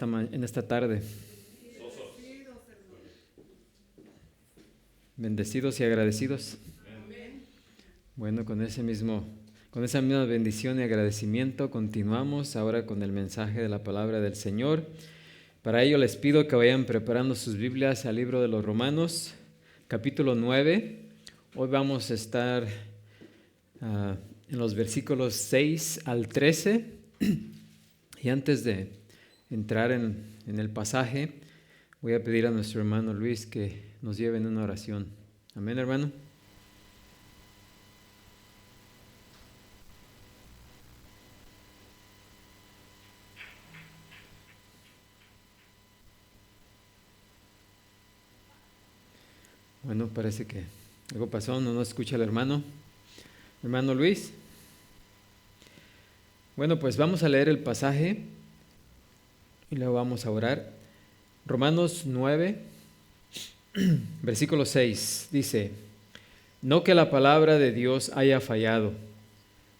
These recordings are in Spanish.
En esta tarde. Bendecidos y agradecidos. Bueno, con esa misma bendición y agradecimiento continuamos ahora con el mensaje de la palabra del Señor. Para ello les pido que vayan preparando sus Biblias al libro de los Romanos, capítulo 9. Hoy vamos a estar en los versículos 6 al 13. Y antes de entrar en el pasaje, voy a pedir a nuestro hermano Luis que nos lleve en una oración. Amén, hermano. Bueno, parece que algo pasó, no nos escucha el hermano. Hermano Luis. Bueno, pues vamos a leer el pasaje y luego vamos a orar. Romanos 9, versículo 6, dice: No que la palabra de Dios haya fallado,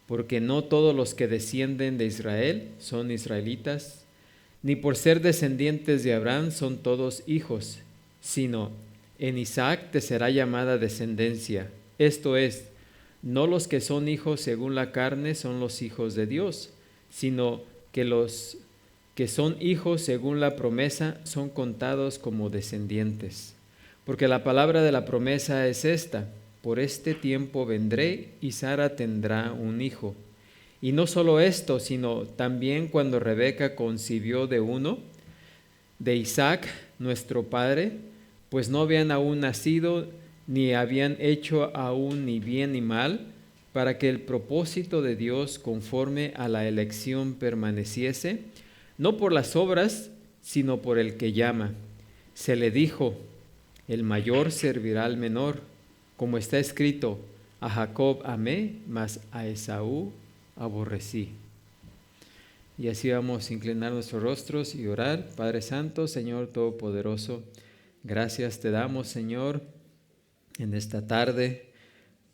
porque no todos los que descienden de Israel son israelitas, ni por ser descendientes de Abraham son todos hijos, sino en Isaac te será llamada descendencia. Esto es, no los que son hijos según la carne son los hijos de Dios, sino que los que son hijos según la promesa son contados como descendientes. Porque la palabra de la promesa es esta: por este tiempo vendré y Sara tendrá un hijo. Y no solo esto, sino también cuando Rebeca concibió de uno, de Isaac, nuestro padre, pues no habían aún nacido, ni habían hecho aún ni bien ni mal, para que el propósito de Dios conforme a la elección permaneciese, no por las obras, sino por el que llama. Se le dijo: el mayor servirá al menor, como está escrito: a Jacob amé, mas a Esaú aborrecí. Y así vamos a inclinar nuestros rostros y orar. Padre Santo, Señor Todopoderoso, gracias te damos, Señor, en esta tarde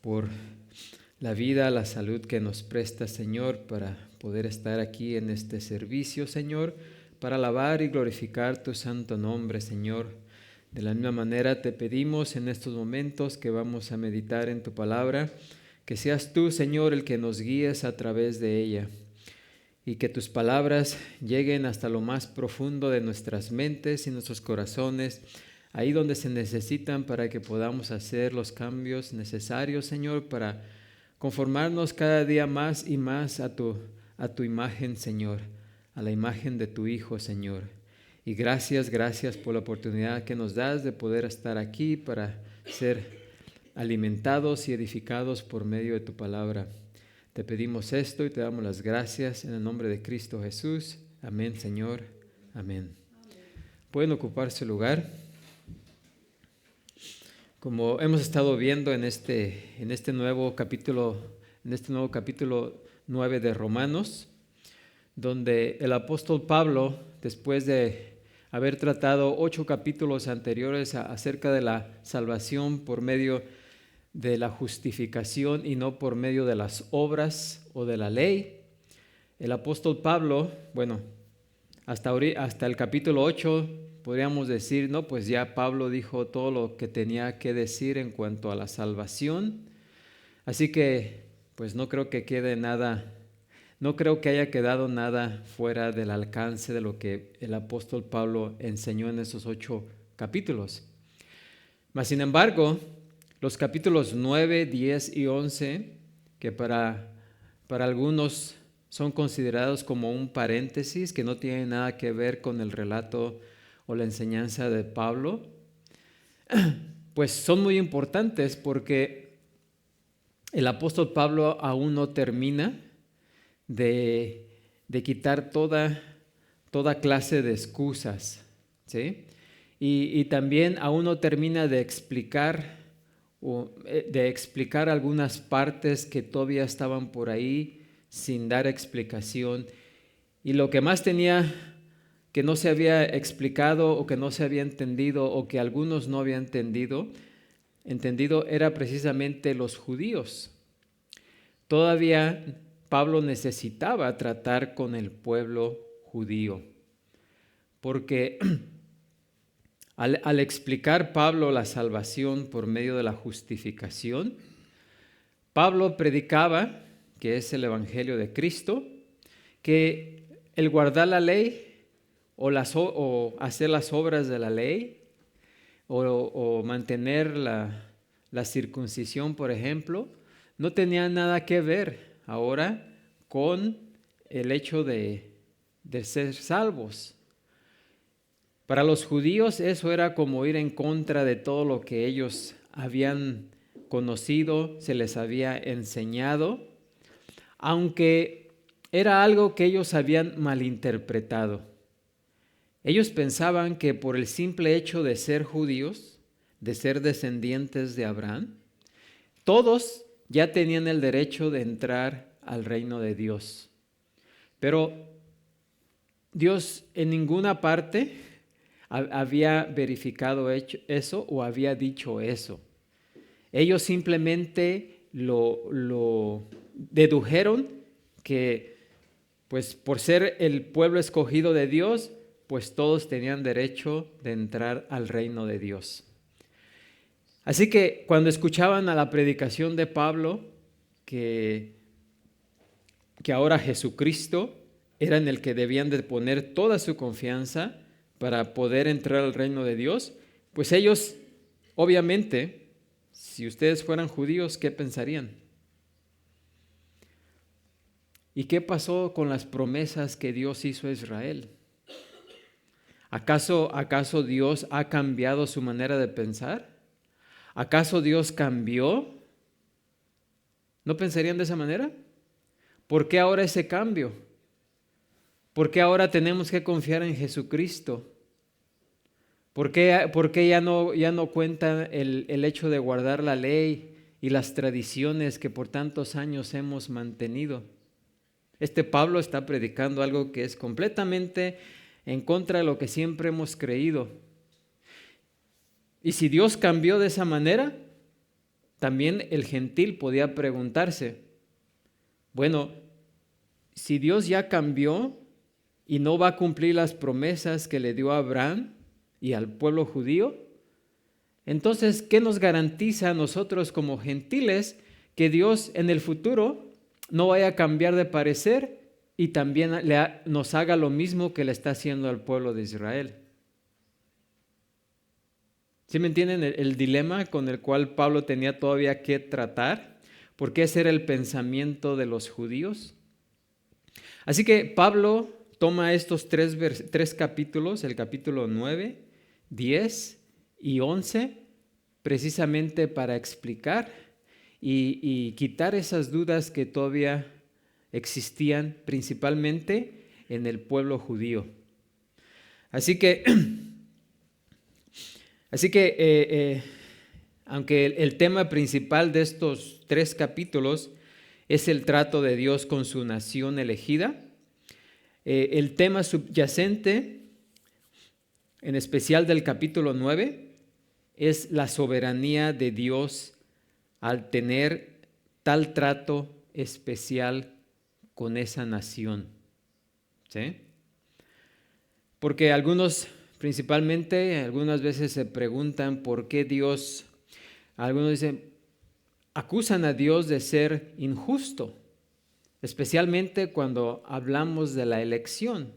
por la vida, la salud que nos presta, Señor, para poder estar aquí en este servicio, Señor, para alabar y glorificar tu santo nombre, Señor. De la misma manera te pedimos en estos momentos que vamos a meditar en tu palabra, que seas tú, Señor, el que nos guíes a través de ella, y que tus palabras lleguen hasta lo más profundo de nuestras mentes y nuestros corazones, ahí donde se necesitan para que podamos hacer los cambios necesarios, Señor, para conformarnos cada día más y más a tu imagen, Señor, a la imagen de tu Hijo, Señor. Y gracias por la oportunidad que nos das de poder estar aquí para ser alimentados y edificados por medio de tu palabra. Te pedimos esto y te damos las gracias en el nombre de Cristo Jesús. Amén, Señor. Amén. Pueden ocupar su lugar. Como hemos estado viendo en este nuevo capítulo 9 de Romanos, donde el apóstol Pablo, después de haber tratado 8 capítulos anteriores acerca de la salvación por medio de la justificación y no por medio de las obras o de la ley, el apóstol Pablo, hasta el capítulo 8 podríamos decir, no, pues ya Pablo dijo todo lo que tenía que decir en cuanto a la salvación. Así que, pues no creo que haya quedado nada fuera del alcance de lo que el apóstol Pablo enseñó en esos 8 capítulos. Mas, sin embargo, los capítulos 9, 10 y 11, que para algunos son considerados como un paréntesis, que no tienen nada que ver con el relato o la enseñanza de Pablo, pues son muy importantes porque el apóstol Pablo aún no termina de quitar toda clase de excusas, ¿sí? Y también aún no termina de explicar algunas partes que todavía estaban por ahí sin dar explicación. Y lo que más tenía que no se había explicado o que no se había entendido o que algunos no habían entendido era precisamente los judíos. Todavía Pablo necesitaba tratar con el pueblo judío, porque al explicar Pablo la salvación por medio de la justificación, Pablo predicaba, que es el Evangelio de Cristo, que el guardar la ley o hacer las obras de la ley o mantener la circuncisión, por ejemplo, no tenía nada que ver ahora con el hecho de ser salvos. Para los judíos eso era como ir en contra de todo lo que ellos habían conocido, se les había enseñado, aunque era algo que ellos habían malinterpretado. Ellos pensaban que por el simple hecho de ser judíos, de ser descendientes de Abraham, todos ya tenían el derecho de entrar al reino de Dios. Pero Dios en ninguna parte había verificado eso o había dicho eso. Ellos simplemente lo dedujeron que, pues por ser el pueblo escogido de Dios, pues todos tenían derecho de entrar al reino de Dios. Así que cuando escuchaban a la predicación de Pablo, que ahora Jesucristo era en el que debían de poner toda su confianza para poder entrar al reino de Dios, pues ellos, obviamente, si ustedes fueran judíos, ¿qué pensarían? ¿Y qué pasó con las promesas que Dios hizo a Israel? ¿Acaso Dios ha cambiado su manera de pensar? ¿Acaso Dios cambió? ¿No pensarían de esa manera? ¿Por qué ahora ese cambio? ¿Por qué ahora tenemos que confiar en Jesucristo? ¿Por qué ya no cuenta el hecho de guardar la ley y las tradiciones que por tantos años hemos mantenido? Este Pablo está predicando algo que es completamente en contra de lo que siempre hemos creído. Y si Dios cambió de esa manera, también el gentil podía preguntarse, bueno, si Dios ya cambió y no va a cumplir las promesas que le dio a Abraham y al pueblo judío, entonces, ¿qué nos garantiza a nosotros como gentiles que Dios en el futuro no vaya a cambiar de parecer y también nos haga lo mismo que le está haciendo al pueblo de Israel? ¿Sí me entienden el dilema con el cual Pablo tenía todavía que tratar? Porque ese era el pensamiento de los judíos. Así que Pablo toma estos tres capítulos, el capítulo 9, 10 y 11, precisamente para explicar y quitar esas dudas que todavía existían principalmente en el pueblo judío. Así que aunque el tema principal de estos 3 capítulos es el trato de Dios con su nación elegida, el tema subyacente, en especial del capítulo 9, es la soberanía de Dios al tener tal trato especial con esa nación. ¿Sí? Porque principalmente, algunas veces se preguntan por qué Dios, algunos dicen, acusan a Dios de ser injusto, especialmente cuando hablamos de la elección.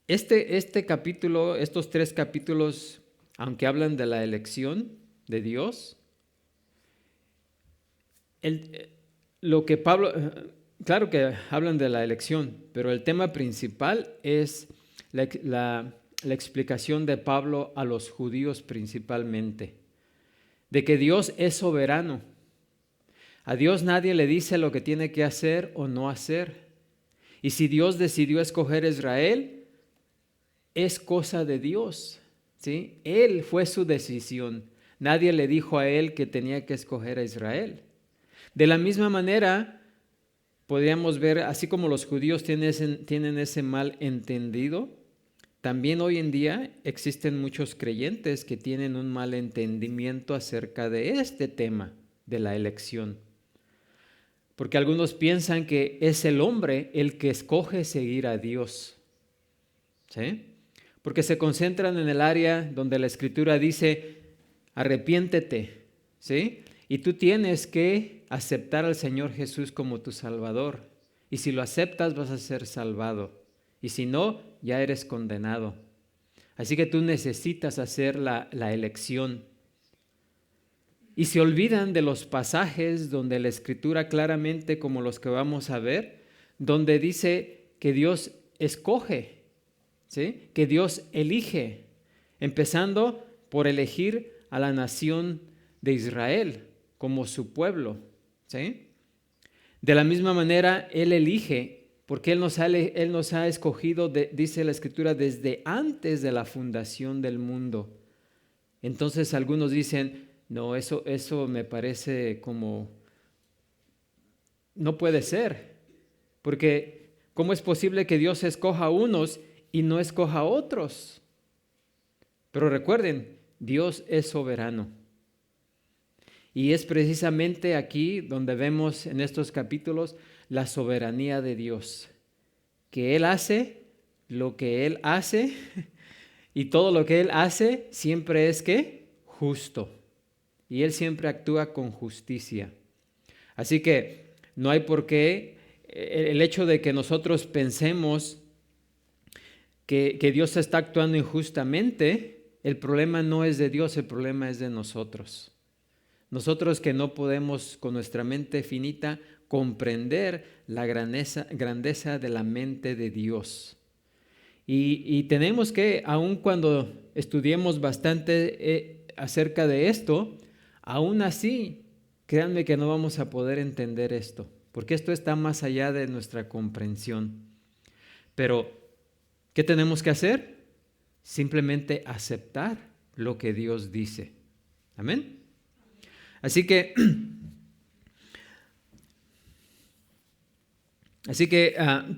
Este capítulo, estos 3 capítulos, aunque hablan de la elección de Dios, lo que Pablo, claro que hablan de la elección, pero el tema principal es la explicación de Pablo a los judíos principalmente, de que Dios es soberano. A Dios nadie le dice lo que tiene que hacer o no hacer. Y si Dios decidió escoger a Israel, es cosa de Dios, ¿sí? Él fue su decisión. Nadie le dijo a él que tenía que escoger a Israel. De la misma manera, podríamos ver, así como los judíos tienen ese mal entendido, también hoy en día existen muchos creyentes que tienen un mal entendimiento acerca de este tema de la elección. Porque algunos piensan que es el hombre el que escoge seguir a Dios. ¿sí? Porque se concentran en el área donde la Escritura dice, arrepiéntete, ¿sí? Y tú tienes que aceptar al Señor Jesús como tu Salvador. Y si lo aceptas, vas a ser salvado. Y si no, ya eres condenado. Así que tú necesitas hacer la elección. Y se olvidan de los pasajes donde la Escritura claramente, como los que vamos a ver, donde dice que Dios escoge, ¿sí? Que Dios elige, empezando por elegir a la nación de Israel como su pueblo, ¿sí? De la misma manera, Él elige, porque Él nos ha escogido, dice la Escritura, desde antes de la fundación del mundo. Entonces algunos dicen, no, eso me parece como, no puede ser, porque ¿cómo es posible que Dios escoja a unos y no escoja a otros? Pero recuerden, Dios es soberano. Y es precisamente aquí donde vemos en estos capítulos la soberanía de Dios, que Él hace lo que Él hace y todo lo que Él hace siempre es ¿qué? Justo. Y Él siempre actúa con justicia. Así que no hay por qué el hecho de que nosotros pensemos que Dios está actuando injustamente, el problema no es de Dios, el problema es de nosotros. Nosotros que no podemos con nuestra mente finita comprender la grandeza de la mente de Dios. Y tenemos que, aun cuando estudiemos bastante acerca de esto, aún así, créanme que no vamos a poder entender esto, porque esto está más allá de nuestra comprensión. Pero, ¿qué tenemos que hacer? Simplemente aceptar lo que Dios dice. Amén. Así que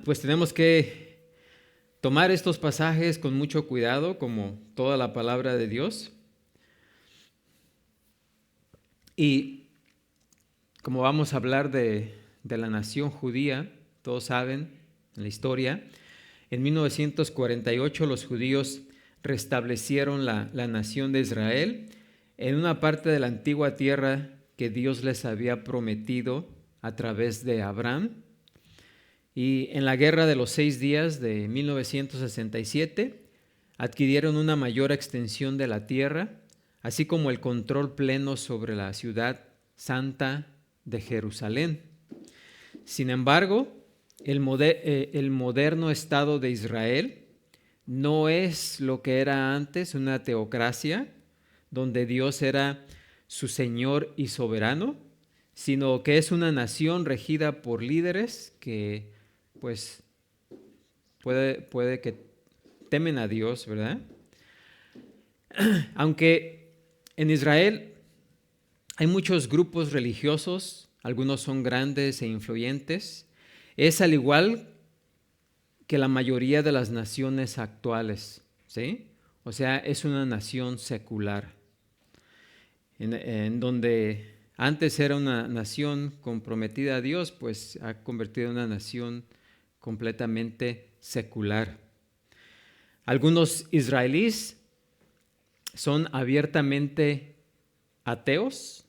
pues tenemos que tomar estos pasajes con mucho cuidado, como toda la palabra de Dios. Y como vamos a hablar de la nación judía, todos saben en la historia, en 1948 los judíos restablecieron la nación de Israel en una parte de la antigua tierra que Dios les había prometido a través de Abraham. Y en la Guerra de los 6 días de 1967 adquirieron una mayor extensión de la tierra, así como el control pleno sobre la ciudad santa de Jerusalén. Sin embargo, el moderno Estado de Israel no es lo que era antes, una teocracia, donde Dios era su Señor y soberano, sino que es una nación regida por líderes que, pues, puede que temen a Dios, ¿verdad? Aunque en Israel hay muchos grupos religiosos, algunos son grandes e influyentes, es al igual que la mayoría de las naciones actuales, ¿sí? O sea, es una nación secular, en donde antes era una nación comprometida a Dios, pues ha convertido en una nación completamente secular. Algunos israelíes son abiertamente ateos,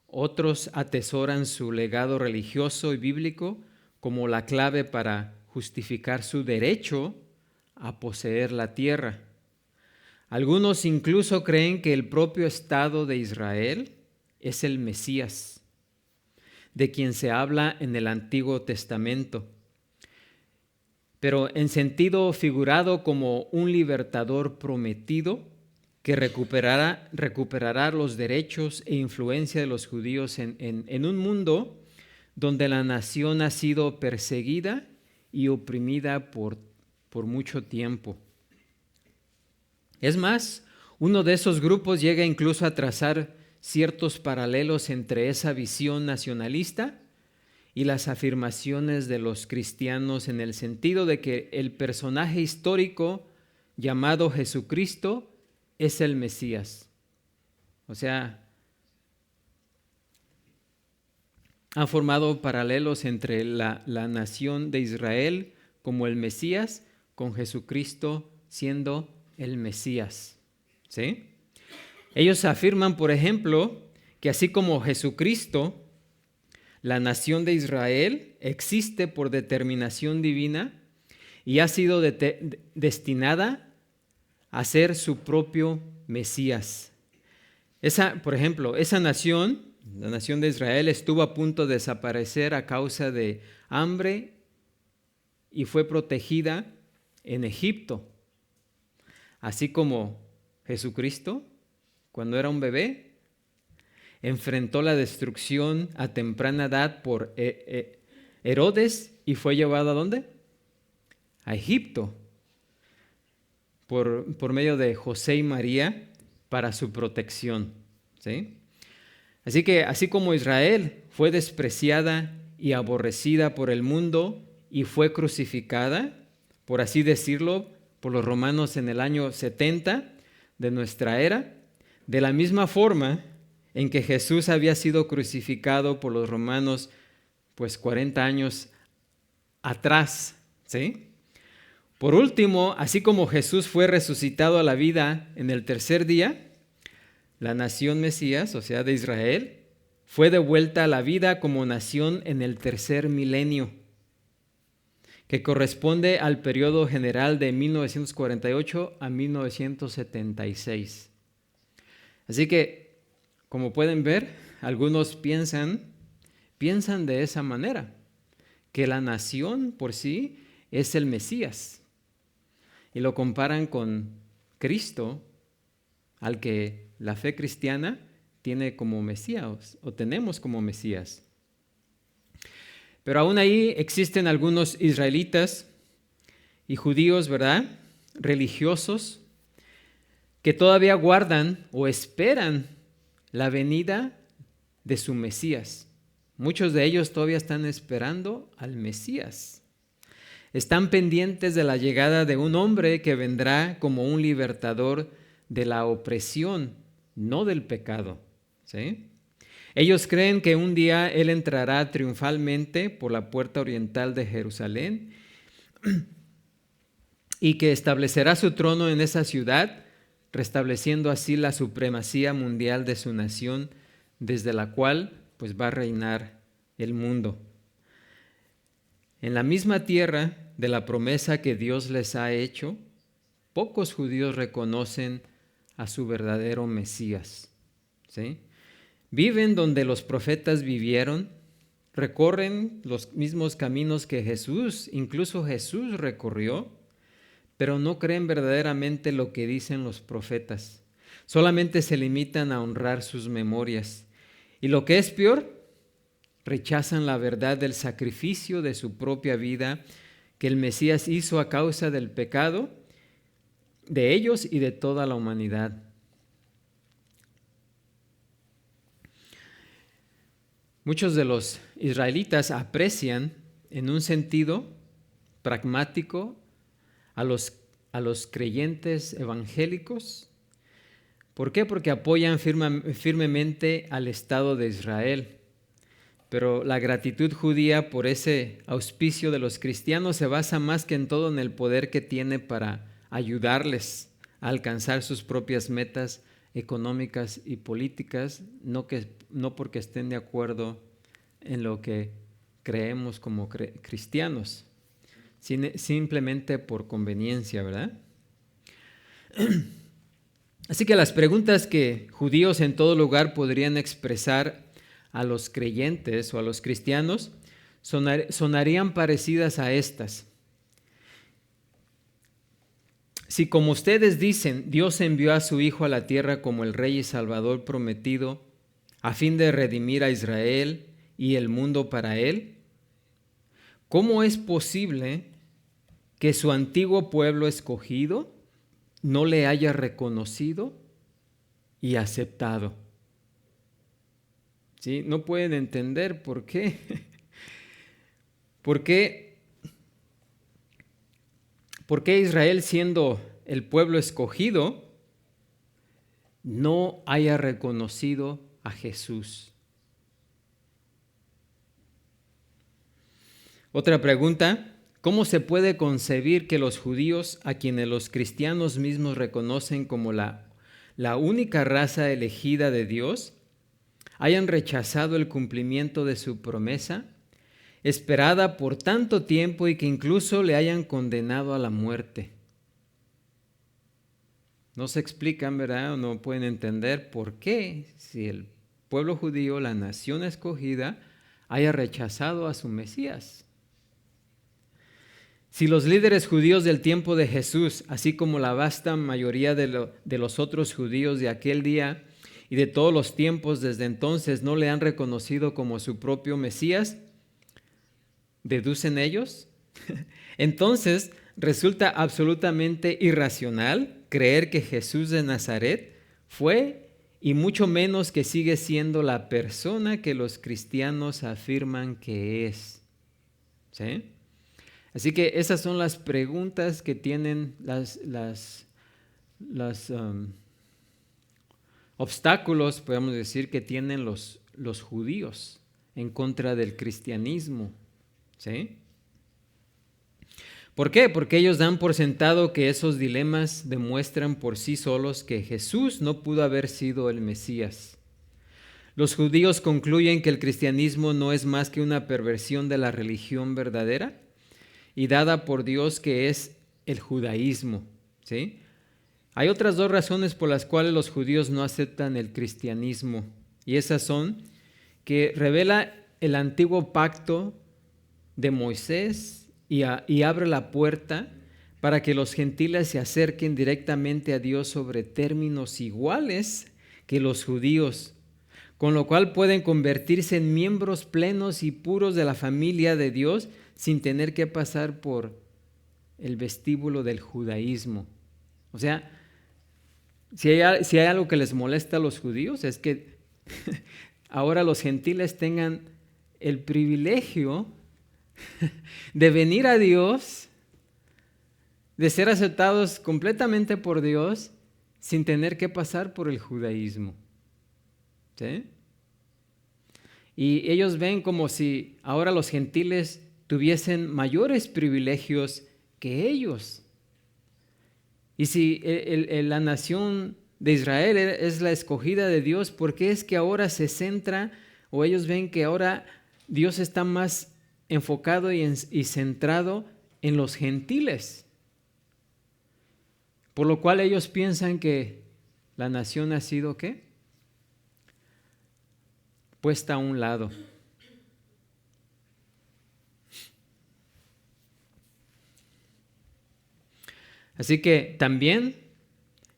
otros atesoran su legado religioso y bíblico como la clave para justificar su derecho a poseer la tierra. Algunos incluso creen que el propio Estado de Israel es el Mesías, de quien se habla en el Antiguo Testamento, pero en sentido figurado como un libertador prometido que recuperará los derechos e influencia de los judíos en un mundo donde la nación ha sido perseguida y oprimida por mucho tiempo. Es más, uno de esos grupos llega incluso a trazar ciertos paralelos entre esa visión nacionalista y las afirmaciones de los cristianos en el sentido de que el personaje histórico llamado Jesucristo es el Mesías. O sea, han formado paralelos entre la nación de Israel como el Mesías con Jesucristo siendo el Mesías. ¿Sí? Ellos afirman, por ejemplo, que así como Jesucristo, la nación de Israel existe por determinación divina y ha sido destinada a ser su propio Mesías. Por ejemplo, esa nación, la nación de Israel, estuvo a punto de desaparecer a causa de hambre y fue protegida en Egipto. Así como Jesucristo, cuando era un bebé, enfrentó la destrucción a temprana edad por Herodes y fue llevado ¿a dónde? A Egipto, por medio de José y María para su protección. ¿Sí? Así que así como Israel fue despreciada y aborrecida por el mundo y fue crucificada, por así decirlo, por los romanos en el año 70 de nuestra era, de la misma forma en que Jesús había sido crucificado por los romanos pues 40 años atrás, ¿sí? Por último, así como Jesús fue resucitado a la vida en el tercer día, la nación Mesías, o sea, de Israel, fue devuelta a la vida como nación en el tercer milenio, que corresponde al periodo general de 1948 a 1976. Así que, como pueden ver, algunos piensan de esa manera, que la nación por sí es el Mesías, y lo comparan con Cristo, al que la fe cristiana tiene como Mesías o tenemos como Mesías. Pero aún ahí existen algunos israelitas y judíos, ¿verdad?, religiosos, que todavía guardan o esperan la venida de su Mesías. Muchos de ellos todavía están esperando al Mesías. Están pendientes de la llegada de un hombre que vendrá como un libertador de la opresión, no del pecado. ¿Sí? Ellos creen que un día Él entrará triunfalmente por la puerta oriental de Jerusalén y que establecerá su trono en esa ciudad, restableciendo así la supremacía mundial de su nación, desde la cual pues va a reinar el mundo. En la misma tierra de la promesa que Dios les ha hecho, pocos judíos reconocen a su verdadero Mesías. ¿Sí? Viven donde los profetas vivieron, recorren los mismos caminos que Jesús, incluso Jesús recorrió, pero no creen verdaderamente lo que dicen los profetas. Solamente se limitan a honrar sus memorias. Y lo que es peor, rechazan la verdad del sacrificio de su propia vida que el Mesías hizo a causa del pecado de ellos y de toda la humanidad. Muchos de los israelitas aprecian en un sentido pragmático a los creyentes evangélicos. ¿Por qué? Porque apoyan firmemente al Estado de Israel. Pero la gratitud judía por ese auspicio de los cristianos se basa más que en todo en el poder que tiene para ayudarles a alcanzar sus propias metas económicas y políticas, no porque estén de acuerdo en lo que creemos como cristianos, simplemente por conveniencia, ¿verdad? Así que las preguntas que judíos en todo lugar podrían expresar a los creyentes o a los cristianos sonarían parecidas a estas. Si, como ustedes dicen, Dios envió a su Hijo a la tierra como el Rey y Salvador prometido, a fin de redimir a Israel y el mundo para Él, ¿cómo es posible que su antiguo pueblo escogido no le haya reconocido y aceptado? ¿Sí? No pueden entender por qué. ¿Por qué Israel, siendo el pueblo escogido, no haya reconocido a Jesús? Otra pregunta, ¿Cómo se puede concebir que los judíos, a quienes los cristianos mismos reconocen como la única raza elegida de Dios, hayan rechazado el cumplimiento de su promesa, esperada por tanto tiempo, y que incluso le hayan condenado a la muerte? No se explican, ¿verdad? O no pueden entender por qué, si el pueblo judío, la nación escogida, haya rechazado a su Mesías. Si los líderes judíos del tiempo de Jesús, así como la vasta mayoría de los otros judíos de aquel día y de todos los tiempos desde entonces, no le han reconocido como su propio Mesías, ¿deducen ellos? Entonces resulta absolutamente irracional creer que Jesús de Nazaret fue, y mucho menos que sigue siendo, la persona que los cristianos afirman que es. ¿Sí? Así que esas son las preguntas que tienen los obstáculos, podemos decir, que tienen los judíos en contra del cristianismo. ¿Sí? ¿Por qué? Porque ellos dan por sentado que esos dilemas demuestran por sí solos que Jesús no pudo haber sido el Mesías. Los judíos concluyen que el cristianismo no es más que una perversión de la religión verdadera y dada por Dios, que es el judaísmo. ¿Sí? Hay otras dos razones por las cuales los judíos no aceptan el cristianismo, y esas son que revela el antiguo pacto de Moisés y abre la puerta para que los gentiles se acerquen directamente a Dios sobre términos iguales que los judíos, con lo cual pueden convertirse en miembros plenos y puros de la familia de Dios sin tener que pasar por el vestíbulo del judaísmo. O sea, si hay algo que les molesta a los judíos, es que ahora los gentiles tengan el privilegio de venir a Dios, de ser aceptados completamente por Dios sin tener que pasar por el judaísmo. ¿Sí? Y ellos ven como si ahora los gentiles tuviesen mayores privilegios que ellos. Y si la nación de Israel es la escogida de Dios, ¿por qué es que ahora se centra, o ellos ven que ahora Dios está más enfocado y centrado en los gentiles? Por lo cual ellos piensan que la nación ha sido, ¿qué?, puesta a un lado. Así que también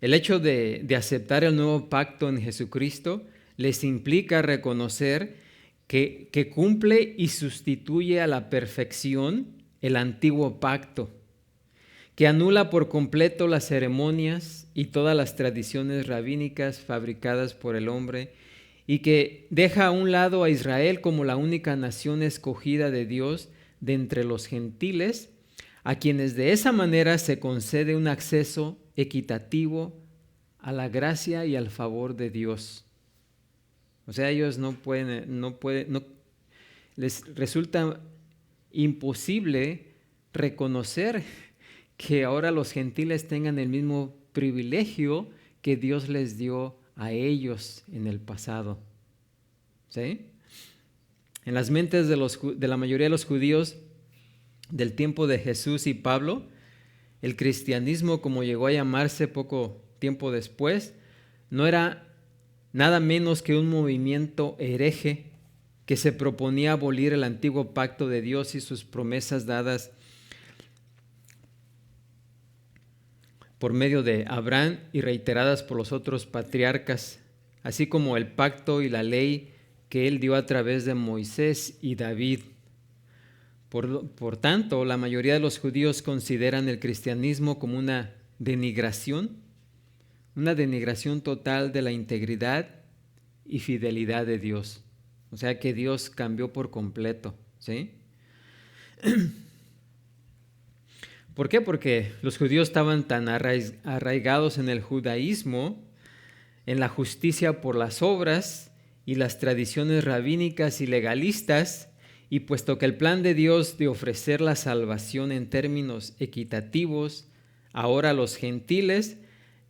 el hecho de aceptar el nuevo pacto en Jesucristo les implica reconocer que cumple y sustituye a la perfección el antiguo pacto, que anula por completo las ceremonias y todas las tradiciones rabínicas fabricadas por el hombre, y que deja a un lado a Israel como la única nación escogida de Dios de entre los gentiles, a quienes de esa manera se concede un acceso equitativo a la gracia y al favor de Dios. O sea, ellos no les resulta imposible reconocer que ahora los gentiles tengan el mismo privilegio que Dios les dio a ellos en el pasado. ¿Sí? En las mentes de la mayoría de los judíos del tiempo de Jesús y Pablo, el cristianismo, como llegó a llamarse poco tiempo después, no era nada menos que un movimiento hereje que se proponía abolir el antiguo pacto de Dios y sus promesas dadas por medio de Abraham y reiteradas por los otros patriarcas, así como el pacto y la ley que él dio a través de Moisés y David. Por tanto, la mayoría de los judíos consideran el cristianismo como una denigración total de la integridad y fidelidad de Dios. O sea que Dios cambió por completo, ¿sí? ¿Por qué? Porque los judíos estaban tan arraigados en el judaísmo, en la justicia por las obras y las tradiciones rabínicas y legalistas, Y puesto que el plan de Dios de ofrecer la salvación en términos equitativos ahora a los gentiles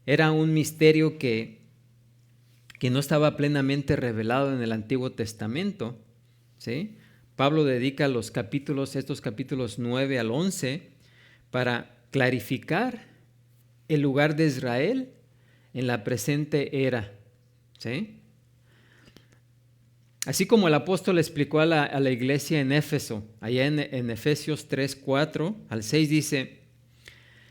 era un misterio que no estaba plenamente revelado en el Antiguo Testamento, ¿sí? Pablo dedica estos capítulos 9 al 11 para clarificar el lugar de Israel en la presente era, ¿sí? Así como el apóstol explicó a la iglesia en Éfeso, allá en Efesios 3, 4 al 6 dice: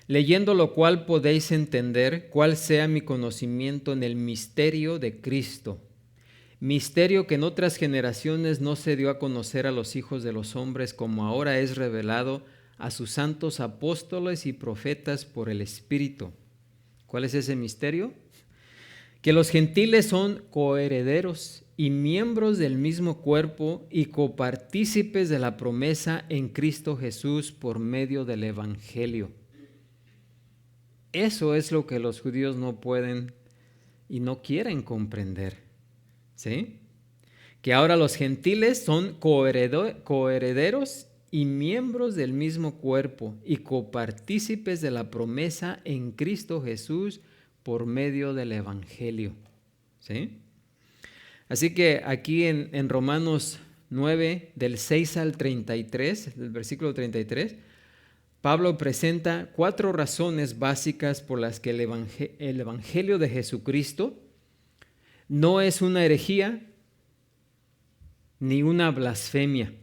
leyendo lo cual podéis entender cuál sea mi conocimiento en el misterio de Cristo, misterio que en otras generaciones no se dio a conocer a los hijos de los hombres, como ahora es revelado a sus santos apóstoles y profetas por el Espíritu. ¿Cuál es ese misterio? Que los gentiles son coherederos y miembros del mismo cuerpo y copartícipes de la promesa en Cristo Jesús por medio del Evangelio. Eso es lo que los judíos no pueden y no quieren comprender, ¿sí? Que ahora los gentiles son coherederos y miembros del mismo cuerpo y copartícipes de la promesa en Cristo Jesús por medio del Evangelio, ¿sí? Así que aquí en Romanos 9, del 6 al 33, del versículo 33, Pablo presenta 4 razones básicas por las que el Evangelio de Jesucristo no es una herejía ni una blasfemia.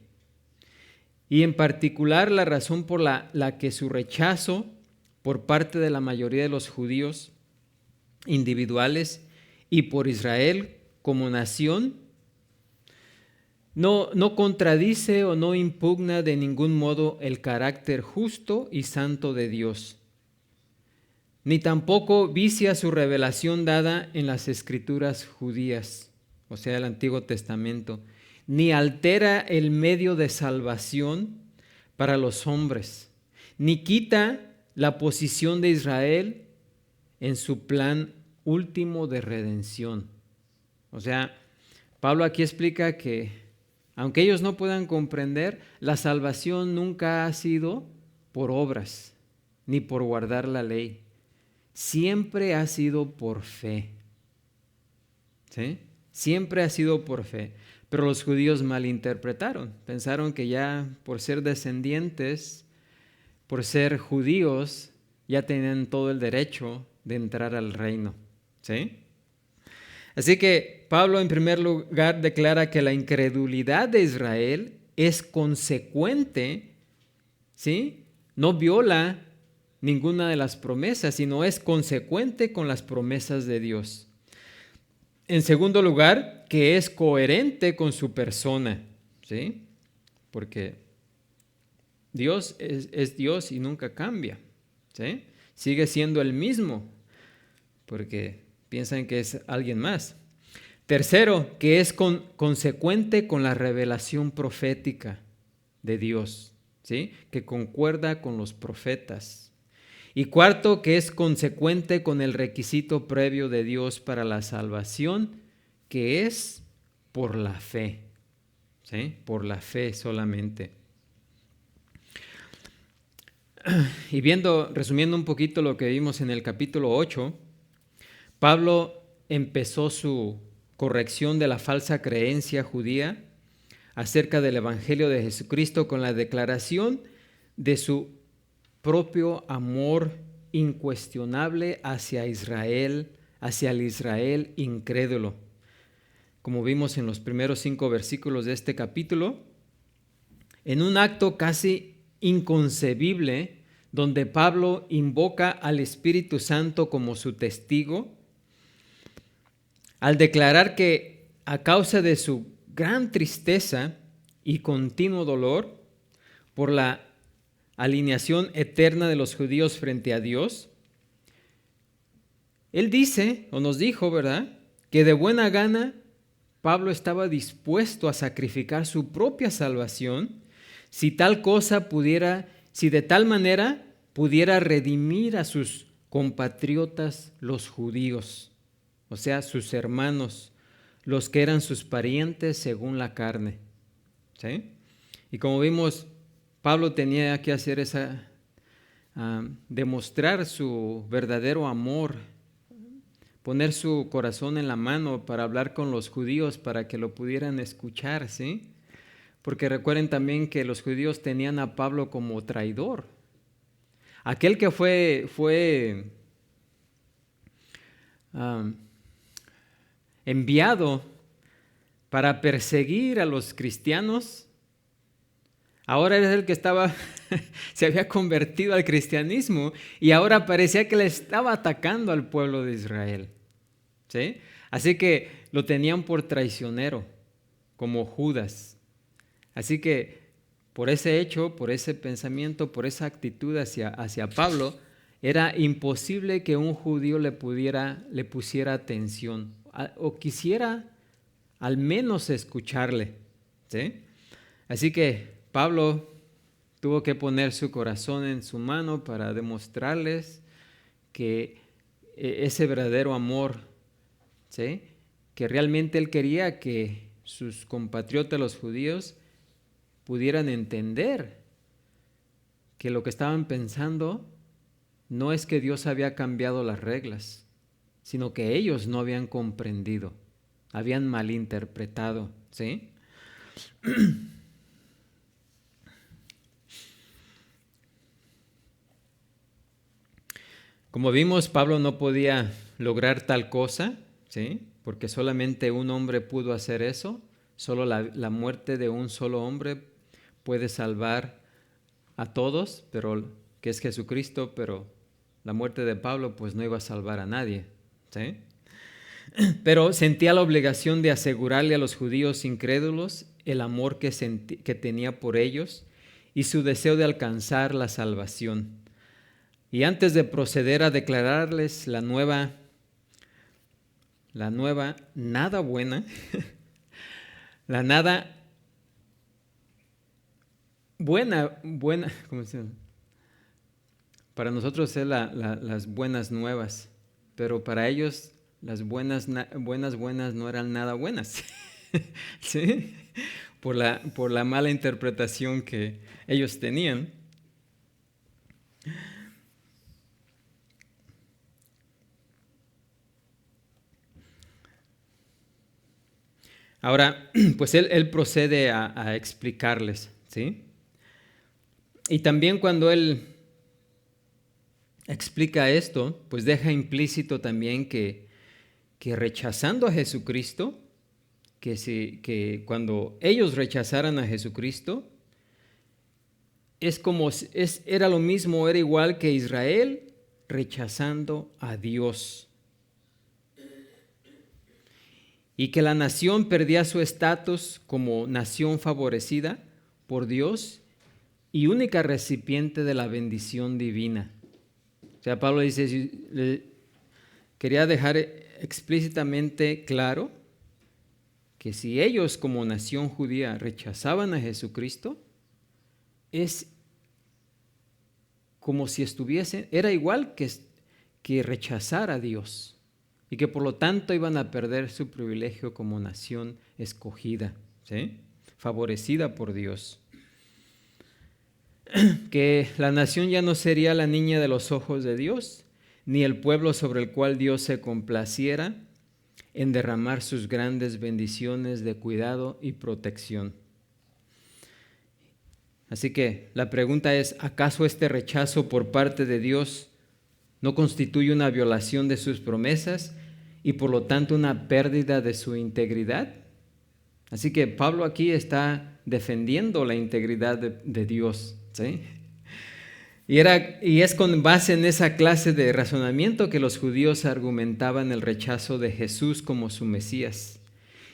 Y en particular la razón por la que su rechazo por parte de la mayoría de los judíos individuales y por Israel como nación no contradice o no impugna de ningún modo el carácter justo y santo de Dios, ni tampoco vicia su revelación dada en las escrituras judías, o sea, el Antiguo Testamento, ni altera el medio de salvación para los hombres, ni quita la posición de Israel en su plan último de redención. O sea, Pablo aquí explica que aunque ellos no puedan comprender, la salvación nunca ha sido por obras, ni por guardar la ley. Siempre ha sido por fe. ¿Sí? Siempre ha sido por fe. Pero los judíos malinterpretaron. Pensaron que ya por ser descendientes, por ser judíos, ya tenían todo el derecho de entrar al reino. ¿Sí? Así que Pablo en primer lugar declara que la incredulidad de Israel es consecuente, ¿sí? No viola ninguna de las promesas, sino es consecuente con las promesas de Dios. En segundo lugar, que es coherente con su persona, ¿sí? Porque Dios es Dios y nunca cambia, ¿sí? Sigue siendo el mismo, porque piensan que es alguien más. Tercero, que es consecuente con la revelación profética de Dios, ¿sí? Que concuerda con los profetas. Y cuarto, que es consecuente con el requisito previo de Dios para la salvación, que es por la fe, ¿sí? Por la fe solamente. Y resumiendo un poquito lo que vimos en el capítulo 8, Pablo empezó su corrección de la falsa creencia judía acerca del Evangelio de Jesucristo con la declaración de su propio amor incuestionable hacia Israel, hacia el Israel incrédulo. Como vimos en los primeros 5 versículos de este capítulo, en un acto casi inconcebible, donde Pablo invoca al Espíritu Santo como su testigo, al declarar que a causa de su gran tristeza y continuo dolor por la alineación eterna de los judíos frente a Dios, él dice, o nos dijo, ¿verdad?, que de buena gana Pablo estaba dispuesto a sacrificar su propia salvación si de tal manera pudiera redimir a sus compatriotas los judíos, o sea, sus hermanos, los que eran sus parientes según la carne, ¿sí? Y como vimos, Pablo tenía que hacer demostrar su verdadero amor, poner su corazón en la mano para hablar con los judíos para que lo pudieran escuchar, ¿sí? Porque recuerden también que los judíos tenían a Pablo como traidor. Aquel que fue enviado para perseguir a los cristianos, ahora era el que se había convertido al cristianismo y ahora parecía que le estaba atacando al pueblo de Israel, ¿sí? Así que lo tenían por traicionero, como Judas. Así que por ese hecho, por ese pensamiento, por esa actitud hacia Pablo, era imposible que un judío le pusiera atención o quisiera al menos escucharle, ¿sí? Así que Pablo tuvo que poner su corazón en su mano para demostrarles que ese verdadero amor, ¿sí? Que realmente él quería que sus compatriotas, los judíos, pudieran entender que lo que estaban pensando no es que Dios había cambiado las reglas, sino que ellos no habían comprendido, habían malinterpretado, ¿sí? Como vimos, Pablo no podía lograr tal cosa, ¿sí? Porque solamente un hombre pudo hacer eso. Solo la muerte de un solo hombre puede salvar a todos, pero que es Jesucristo, pero la muerte de Pablo pues no iba a salvar a nadie, ¿sí? Pero sentía la obligación de asegurarle a los judíos incrédulos el amor que tenía por ellos y su deseo de alcanzar la salvación. Y antes de proceder a declararles la nueva nada buena, la nada buena, ¿cómo se llama? Para nosotros es las buenas nuevas, pero para ellos las buenas no eran nada buenas, ¿sí? Por la mala interpretación que ellos tenían. Ahora, pues él procede a explicarles, ¿sí? Y también cuando él explica esto, pues deja implícito también que rechazando a Jesucristo, que cuando ellos rechazaran a Jesucristo, era lo mismo, era igual que Israel rechazando a Dios. Y que la nación perdía su estatus como nación favorecida por Dios y única recipiente de la bendición divina. O sea, Pablo dice, quería dejar explícitamente claro que si ellos como nación judía rechazaban a Jesucristo, es como si era igual que rechazar a Dios y que por lo tanto iban a perder su privilegio como nación escogida, ¿sí? Favorecida por Dios. Que la nación ya no sería la niña de los ojos de Dios, ni el pueblo sobre el cual Dios se complaciera en derramar sus grandes bendiciones de cuidado y protección. Así que la pregunta es, ¿acaso este rechazo por parte de Dios no constituye una violación de sus promesas y por lo tanto una pérdida de su integridad? Así que Pablo aquí está defendiendo la integridad de Dios, ¿sí? Y es con base en esa clase de razonamiento que los judíos argumentaban el rechazo de Jesús como su Mesías.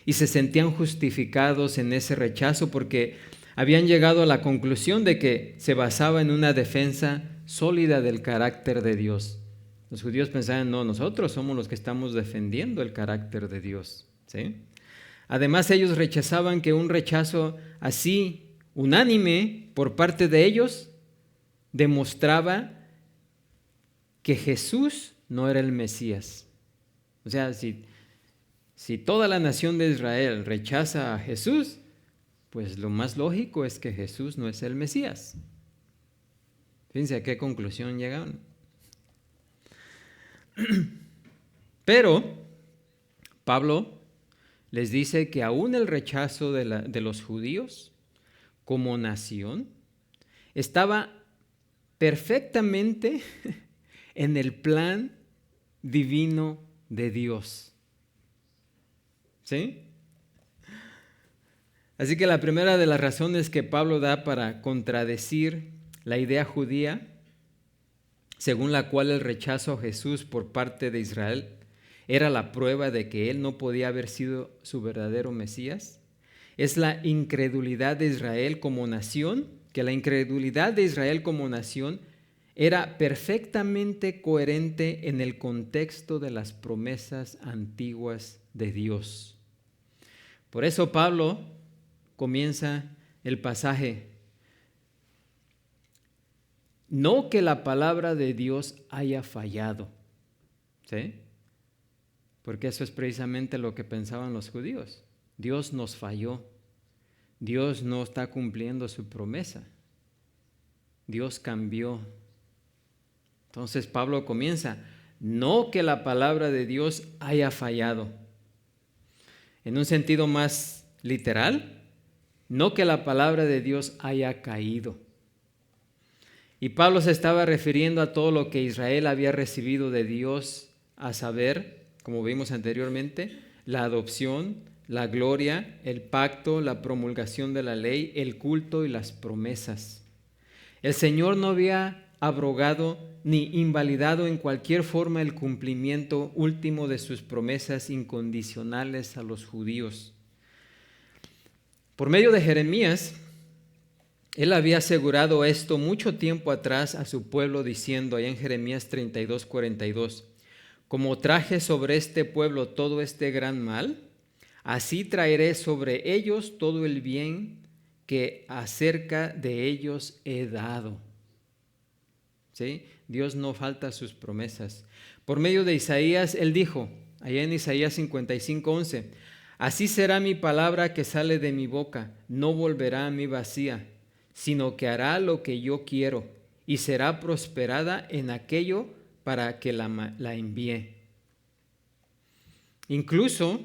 Y se sentían justificados en ese rechazo porque habían llegado a la conclusión de que se basaba en una defensa sólida del carácter de Dios. Los judíos pensaban, no, nosotros somos los que estamos defendiendo el carácter de Dios, ¿sí? Además, ellos rechazaban que un rechazo así, unánime, por parte de ellos, demostraba que Jesús no era el Mesías. O sea, si toda la nación de Israel rechaza a Jesús, pues lo más lógico es que Jesús no es el Mesías. Fíjense a qué conclusión llegaron. Pero Pablo les dice que aún el rechazo de los judíos como nación estaba perfectamente en el plan divino de Dios. ¿Sí? Así que la primera de las razones que Pablo da para contradecir la idea judía, según la cual el rechazo a Jesús por parte de Israel era la prueba de que él no podía haber sido su verdadero Mesías, es la incredulidad de Israel como nación, que la incredulidad de Israel como nación era perfectamente coherente en el contexto de las promesas antiguas de Dios. Por eso Pablo comienza el pasaje: no que la palabra de Dios haya fallado, ¿sí? Porque eso es precisamente lo que pensaban los judíos. Dios nos falló. Dios no está cumpliendo su promesa. Dios cambió. Entonces Pablo comienza: no que la palabra de Dios haya fallado. En un sentido más literal, no que la palabra de Dios haya caído. Y Pablo se estaba refiriendo a todo lo que Israel había recibido de Dios, a saber, como vimos anteriormente, la adopción, la gloria, el pacto, la promulgación de la ley, el culto y las promesas. El Señor no había abrogado ni invalidado en cualquier forma el cumplimiento último de sus promesas incondicionales a los judíos. Por medio de Jeremías, él había asegurado esto mucho tiempo atrás a su pueblo, diciendo allá en Jeremías 32:42, como traje sobre este pueblo todo este gran mal, así traeré sobre ellos todo el bien que acerca de ellos he dado. ¿Sí? Dios no falta a sus promesas. Por medio de Isaías, él dijo, allá en Isaías 55:11, así será mi palabra que sale de mi boca, no volverá a mí vacía, sino que hará lo que yo quiero y será prosperada en aquello para que la envíe. Incluso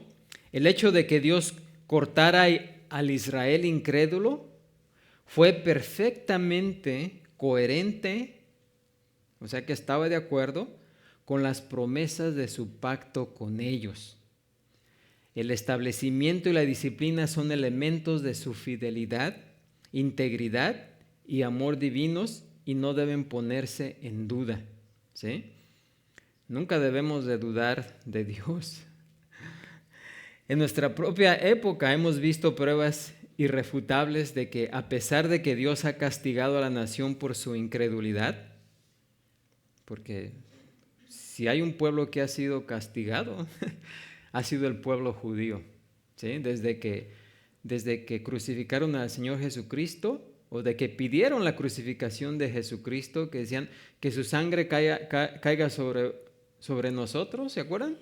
el hecho de que Dios cortara al Israel incrédulo fue perfectamente coherente, o sea que estaba de acuerdo con las promesas de su pacto con ellos. El establecimiento y la disciplina son elementos de su fidelidad, integridad y amor divinos y no deben ponerse en duda, ¿sí? Nunca debemos de dudar de Dios. En nuestra propia época hemos visto pruebas irrefutables de que a pesar de que Dios ha castigado a la nación por su incredulidad, porque si hay un pueblo que ha sido castigado, ha sido el pueblo judío, ¿sí? Desde que crucificaron al Señor Jesucristo, o de que pidieron la crucificación de Jesucristo, que decían que su sangre caiga sobre nosotros, ¿se acuerdan?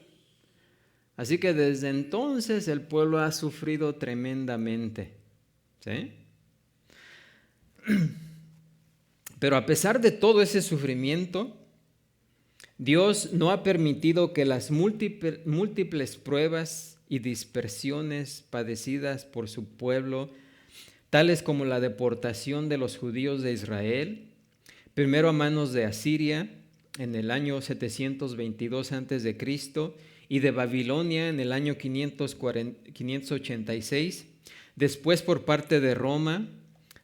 Así que desde entonces el pueblo ha sufrido tremendamente, ¿sí? Pero a pesar de todo ese sufrimiento, Dios no ha permitido que las múltiples pruebas y dispersiones padecidas por su pueblo, tales como la deportación de los judíos de Israel, primero a manos de Asiria en el año 722 a.C., y de Babilonia en el año 586, después por parte de Roma,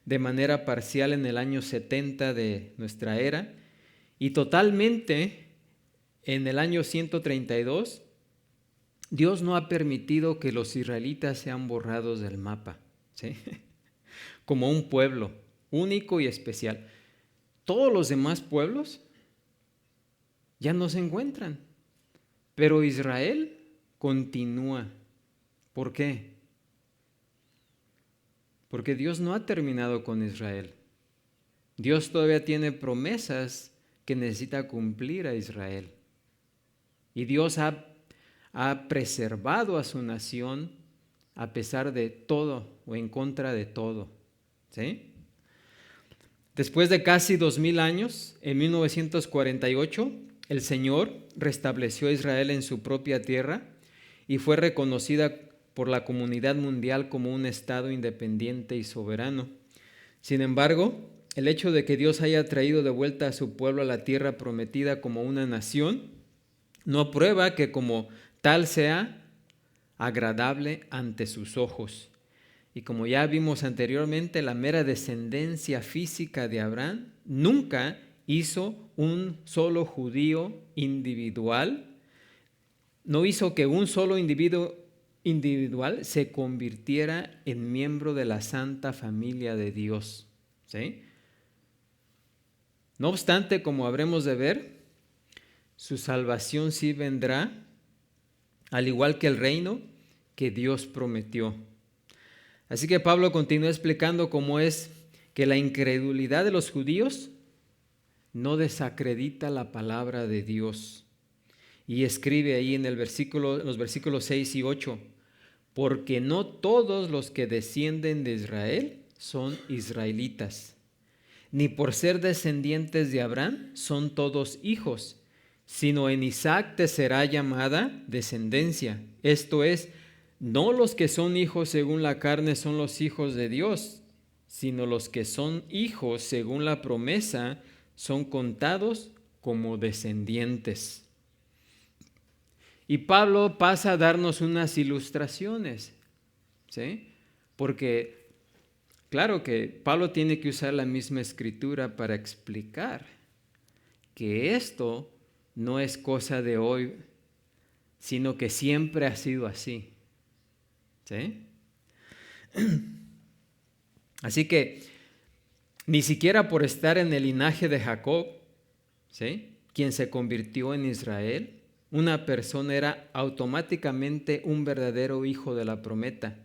de manera parcial en el año 70 de nuestra era, y totalmente en el año 132, Dios no ha permitido que los israelitas sean borrados del mapa, ¿sí? Como un pueblo único y especial. Todos los demás pueblos ya no se encuentran, pero Israel continúa. ¿Por qué? Porque Dios no ha terminado con Israel. Dios todavía tiene promesas que necesita cumplir a Israel. Y Dios ha preservado a su nación a pesar de todo o en contra de todo. ¿Sí? Después de casi 2000 años, en 1948, el Señor restableció a Israel en su propia tierra y fue reconocida por la comunidad mundial como un Estado independiente y soberano. Sin embargo, el hecho de que Dios haya traído de vuelta a su pueblo a la tierra prometida como una nación, no prueba que como tal sea agradable ante sus ojos. Y como ya vimos anteriormente, la mera descendencia física de Abraham nunca hizo un solo judío individual, no hizo que un solo individuo individual se convirtiera en miembro de la santa familia de Dios. ¿Sí? No obstante, como habremos de ver, su salvación sí vendrá, al igual que el reino que Dios prometió. Así que Pablo continúa explicando cómo es que la incredulidad de los judíos no desacredita la palabra de Dios. Y escribe ahí en los versículos 6 y 8, porque no todos los que descienden de Israel son israelitas, ni por ser descendientes de Abraham son todos hijos, sino en Isaac te será llamada descendencia. Esto es, no los que son hijos según la carne son los hijos de Dios, sino los que son hijos según la promesa son contados como descendientes. Y Pablo pasa a darnos unas ilustraciones, ¿sí? Porque claro que Pablo tiene que usar la misma escritura para explicar que esto no es cosa de hoy, sino que siempre ha sido así. ¿Sí? Así que ni siquiera por estar en el linaje de Jacob, ¿sí?, quien se convirtió en Israel, una persona era automáticamente un verdadero hijo de la promesa.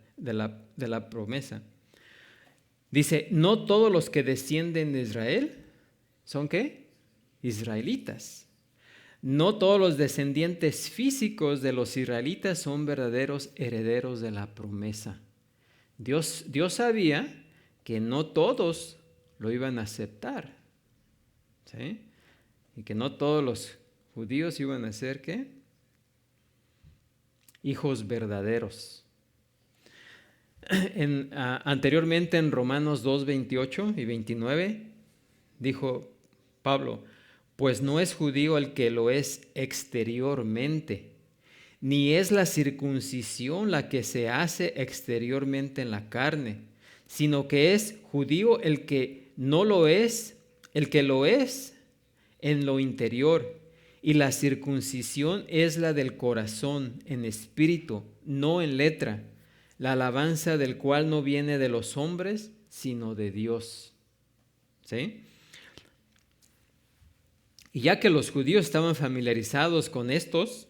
Dice, no todos los que descienden de Israel son ¿qué? Israelitas. No todos los descendientes físicos de los israelitas son verdaderos herederos de la promesa. Dios sabía que no todos lo iban a aceptar, ¿sí? Y que no todos los judíos iban a ser ¿qué? Hijos verdaderos. Anteriormente en Romanos 2, 28 y 29 dijo Pablo, pues no es judío el que lo es exteriormente, ni es la circuncisión la que se hace exteriormente en la carne, sino que es judío el que no lo es, el que lo es en lo interior, y la circuncisión es la del corazón, en espíritu, no en letra, la alabanza del cual no viene de los hombres, sino de Dios. ¿Sí? Y ya que los judíos estaban familiarizados con estos,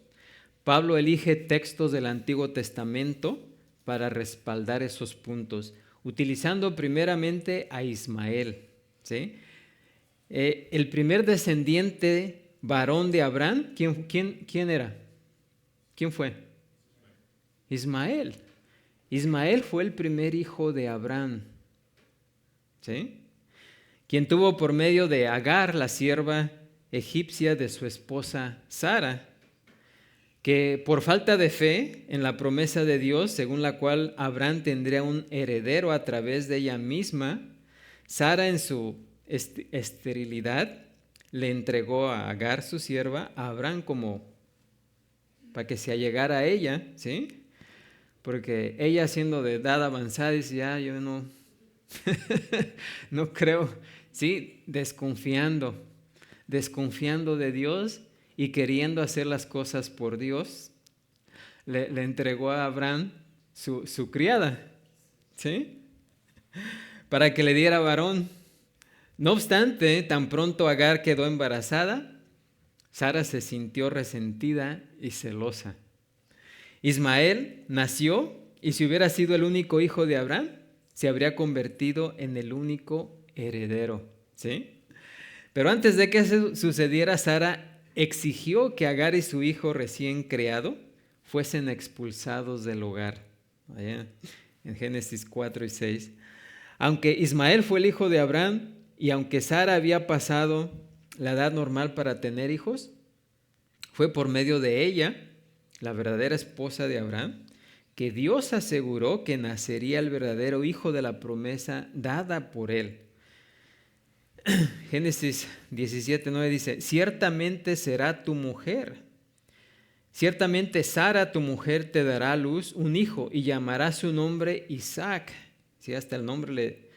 Pablo elige textos del Antiguo Testamento para respaldar esos puntos, utilizando primeramente a Ismael. ¿Sí? El primer descendiente varón de Abraham, ¿quién era? ¿Quién fue? Ismael. Ismael fue el primer hijo de Abraham, ¿sí?, quien tuvo por medio de Agar, la sierva egipcia de su esposa Sara, que por falta de fe en la promesa de Dios, según la cual Abraham tendría un heredero a través de ella misma, Sara en su esterilidad le entregó a Agar, su sierva, a Abraham como para que se allegara a ella, ¿sí? Porque ella, siendo de edad avanzada, dice, ya yo no, no creo, ¿sí? Desconfiando de Dios y queriendo hacer las cosas por Dios, le entregó a Abraham su criada, ¿sí?, para que le diera varón. No obstante, tan pronto Agar quedó embarazada, Sara se sintió resentida y celosa. Ismael nació y si hubiera sido el único hijo de Abraham, se habría convertido en el único heredero, ¿sí? Pero antes de que eso sucediera, Sara exigió que Agar y su hijo recién creado fuesen expulsados del hogar, allá en Génesis 4 y 6. Aunque Ismael fue el hijo de Abraham y aunque Sara había pasado la edad normal para tener hijos, fue por medio de ella, la verdadera esposa de Abraham, que Dios aseguró que nacería el verdadero hijo de la promesa dada por él. Génesis 17:9 dice, ciertamente será tu mujer, ciertamente Sara tu mujer te dará a luz un hijo y llamará su nombre Isaac. Sí, hasta el nombre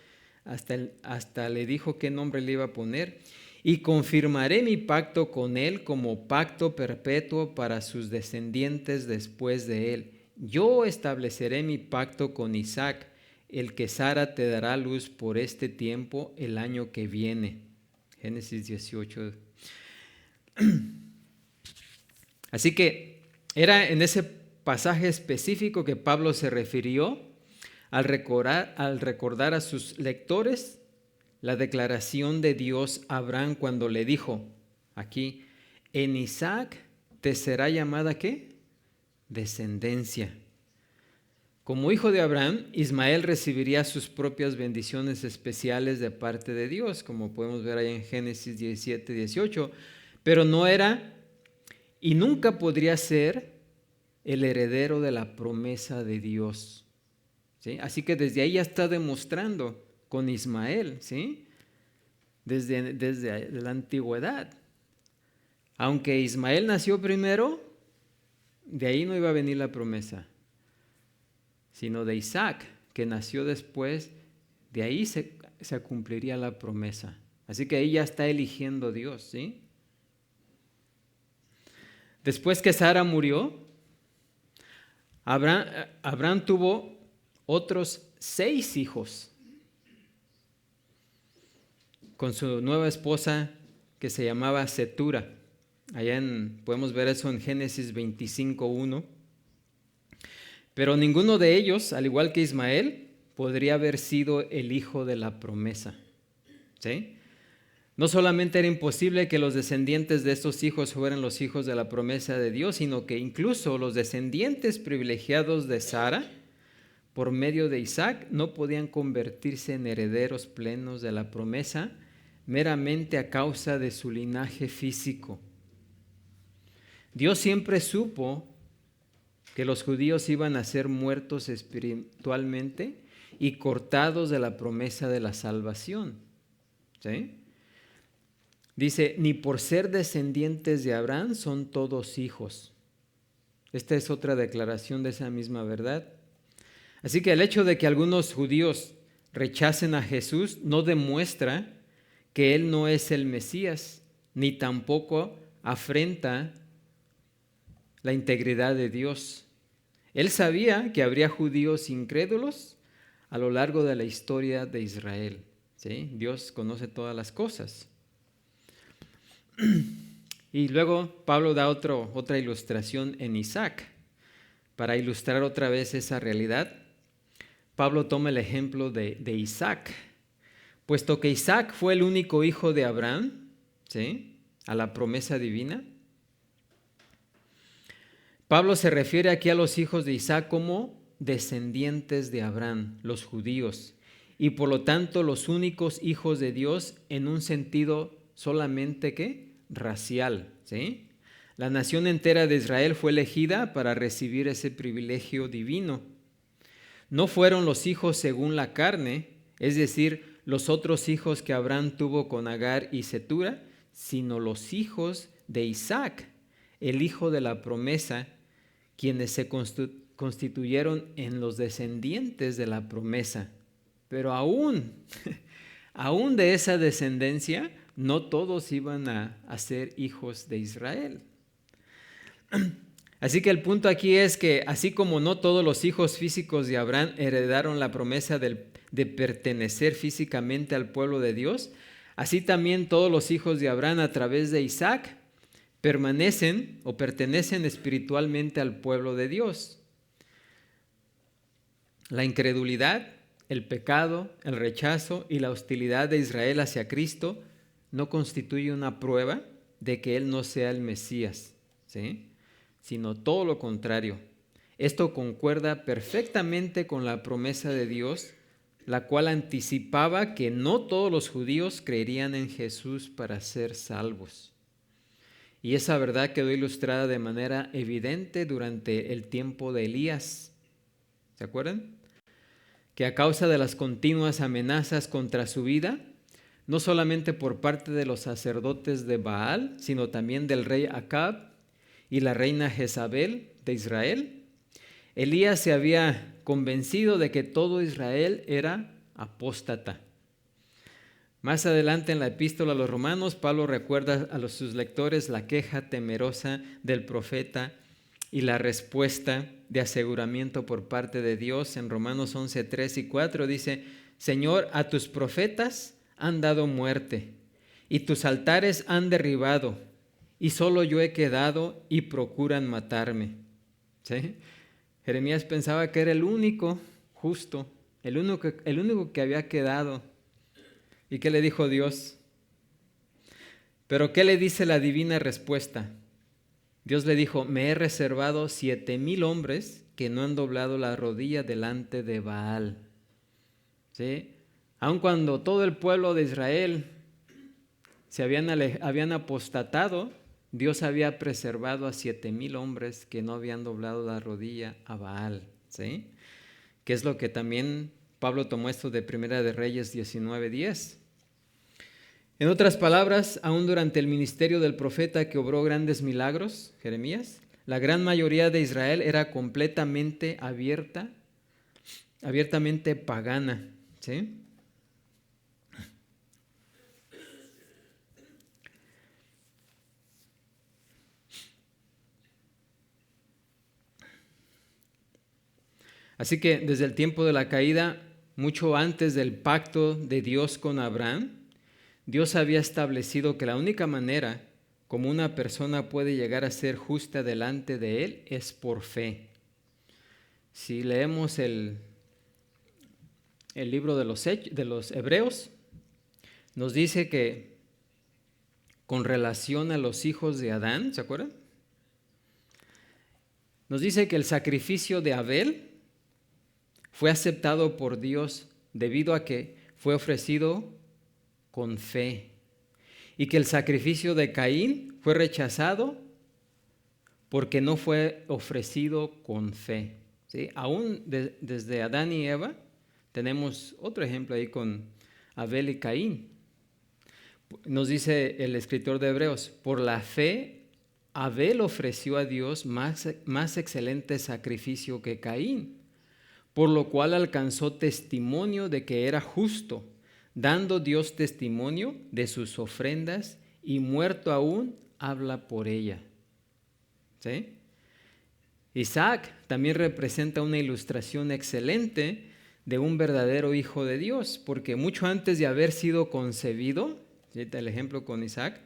hasta le dijo qué nombre le iba a poner. Y confirmaré mi pacto con él como pacto perpetuo para sus descendientes después de él. Yo estableceré mi pacto con Isaac, el que Sara te dará luz por este tiempo el año que viene. Génesis 18. Así que era en ese pasaje específico que Pablo se refirió al recordar a sus lectores la declaración de Dios a Abraham cuando le dijo aquí, en Isaac te será llamada ¿qué? Descendencia. Como hijo de Abraham, Ismael recibiría sus propias bendiciones especiales de parte de Dios, como podemos ver ahí en Génesis 17, 18, pero no era y nunca podría ser el heredero de la promesa de Dios. ¿Sí? Así que desde ahí ya está demostrando con Ismael, ¿sí? Desde la antigüedad. Aunque Ismael nació primero, de ahí no iba a venir la promesa, sino de Isaac, que nació después, de ahí se cumpliría la promesa. Así que ahí ya está eligiendo Dios, ¿sí? Después que Sara murió, Abraham tuvo otros 6 hijos con su nueva esposa que se llamaba Cetura. Podemos ver eso en Génesis 25:1. Pero ninguno de ellos, al igual que Ismael, podría haber sido el hijo de la promesa. ¿Sí? No solamente era imposible que los descendientes de estos hijos fueran los hijos de la promesa de Dios, sino que incluso los descendientes privilegiados de Sara, por medio de Isaac, no podían convertirse en herederos plenos de la promesa meramente a causa de su linaje físico. Dios siempre supo que los judíos iban a ser muertos espiritualmente y cortados de la promesa de la salvación. ¿Sí? Dice, ni por ser descendientes de Abraham son todos hijos. Esta es otra declaración de esa misma verdad. Así que el hecho de que algunos judíos rechacen a Jesús no demuestra que Él no es el Mesías, ni tampoco afrenta la integridad de Dios. Él sabía que habría judíos incrédulos a lo largo de la historia de Israel. ¿Sí? Dios conoce todas las cosas. Y luego Pablo da otra ilustración en Isaac. Para ilustrar otra vez esa realidad, Pablo toma el ejemplo de Isaac. Puesto que Isaac fue el único hijo de Abraham, ¿sí?, a la promesa divina, Pablo se refiere aquí a los hijos de Isaac como descendientes de Abraham, los judíos, y por lo tanto los únicos hijos de Dios en un sentido solamente ¿qué? Racial, ¿sí? La nación entera de Israel fue elegida para recibir ese privilegio divino. No fueron los hijos según la carne, es decir, los otros hijos que Abraham tuvo con Agar y Cetura, sino los hijos de Isaac, el hijo de la promesa, quienes se constituyeron en los descendientes de la promesa. Pero aún de esa descendencia, no todos iban a ser hijos de Israel. Así que el punto aquí es que así como no todos los hijos físicos de Abraham heredaron la promesa de pertenecer físicamente al pueblo de Dios, así también todos los hijos de Abraham a través de Isaac pertenecen espiritualmente al pueblo de Dios. La incredulidad, el pecado, el rechazo y la hostilidad de Israel hacia Cristo no constituye una prueba de que Él no sea el Mesías, ¿sí?, sino todo lo contrario. Esto concuerda perfectamente con la promesa de Dios, la cual anticipaba que no todos los judíos creerían en Jesús para ser salvos. Y esa verdad quedó ilustrada de manera evidente durante el tiempo de Elías. ¿Se acuerdan? Que a causa de las continuas amenazas contra su vida, no solamente por parte de los sacerdotes de Baal, sino también del rey Acab y la reina Jezabel de Israel, Elías se había convencido de que todo Israel era apóstata. Más adelante en la epístola a los Romanos, Pablo recuerda a sus lectores la queja temerosa del profeta y la respuesta de aseguramiento por parte de Dios. En Romanos 11, 3 y 4 dice: Señor, a tus profetas han dado muerte y tus altares han derribado, y solo yo he quedado y procuran matarme. ¿Sí? Jeremías pensaba que era el único justo, el único que había quedado. ¿Y qué le dijo Dios? Pero ¿qué le dice la divina respuesta? Dios le dijo: me he reservado 7,000 hombres que no han doblado la rodilla delante de Baal. ¿Sí? Aun cuando todo el pueblo de Israel se habían apostatado, Dios había preservado a 7,000 hombres que no habían doblado la rodilla a Baal. ¿Sí? Que es lo que también Pablo tomó esto de Primera de Reyes 19:10. En otras palabras, aún durante el ministerio del profeta que obró grandes milagros, Jeremías, la gran mayoría de Israel era completamente abiertamente pagana. ¿Sí? Así que desde el tiempo de la caída, mucho antes del pacto de Dios con Abraham, Dios había establecido que la única manera como una persona puede llegar a ser justa delante de Él es por fe. Si leemos el libro de los Hebreos, nos dice que con relación a los hijos de Adán, ¿se acuerdan? Nos dice que el sacrificio de Abel fue aceptado por Dios debido a que fue ofrecido con fe, y que el sacrificio de Caín fue rechazado porque no fue ofrecido con fe. ¿Sí? Aún desde Adán y Eva tenemos otro ejemplo ahí con Abel y Caín. Nos dice el escritor de Hebreos: por la fe Abel ofreció a Dios más excelente sacrificio que Caín, por lo cual alcanzó testimonio de que era justo, dando Dios testimonio de sus ofrendas, y muerto aún habla por ella. ¿Sí? Isaac también representa una ilustración excelente de un verdadero hijo de Dios, porque mucho antes de haber sido concebido, ¿sí? El ejemplo con Isaac,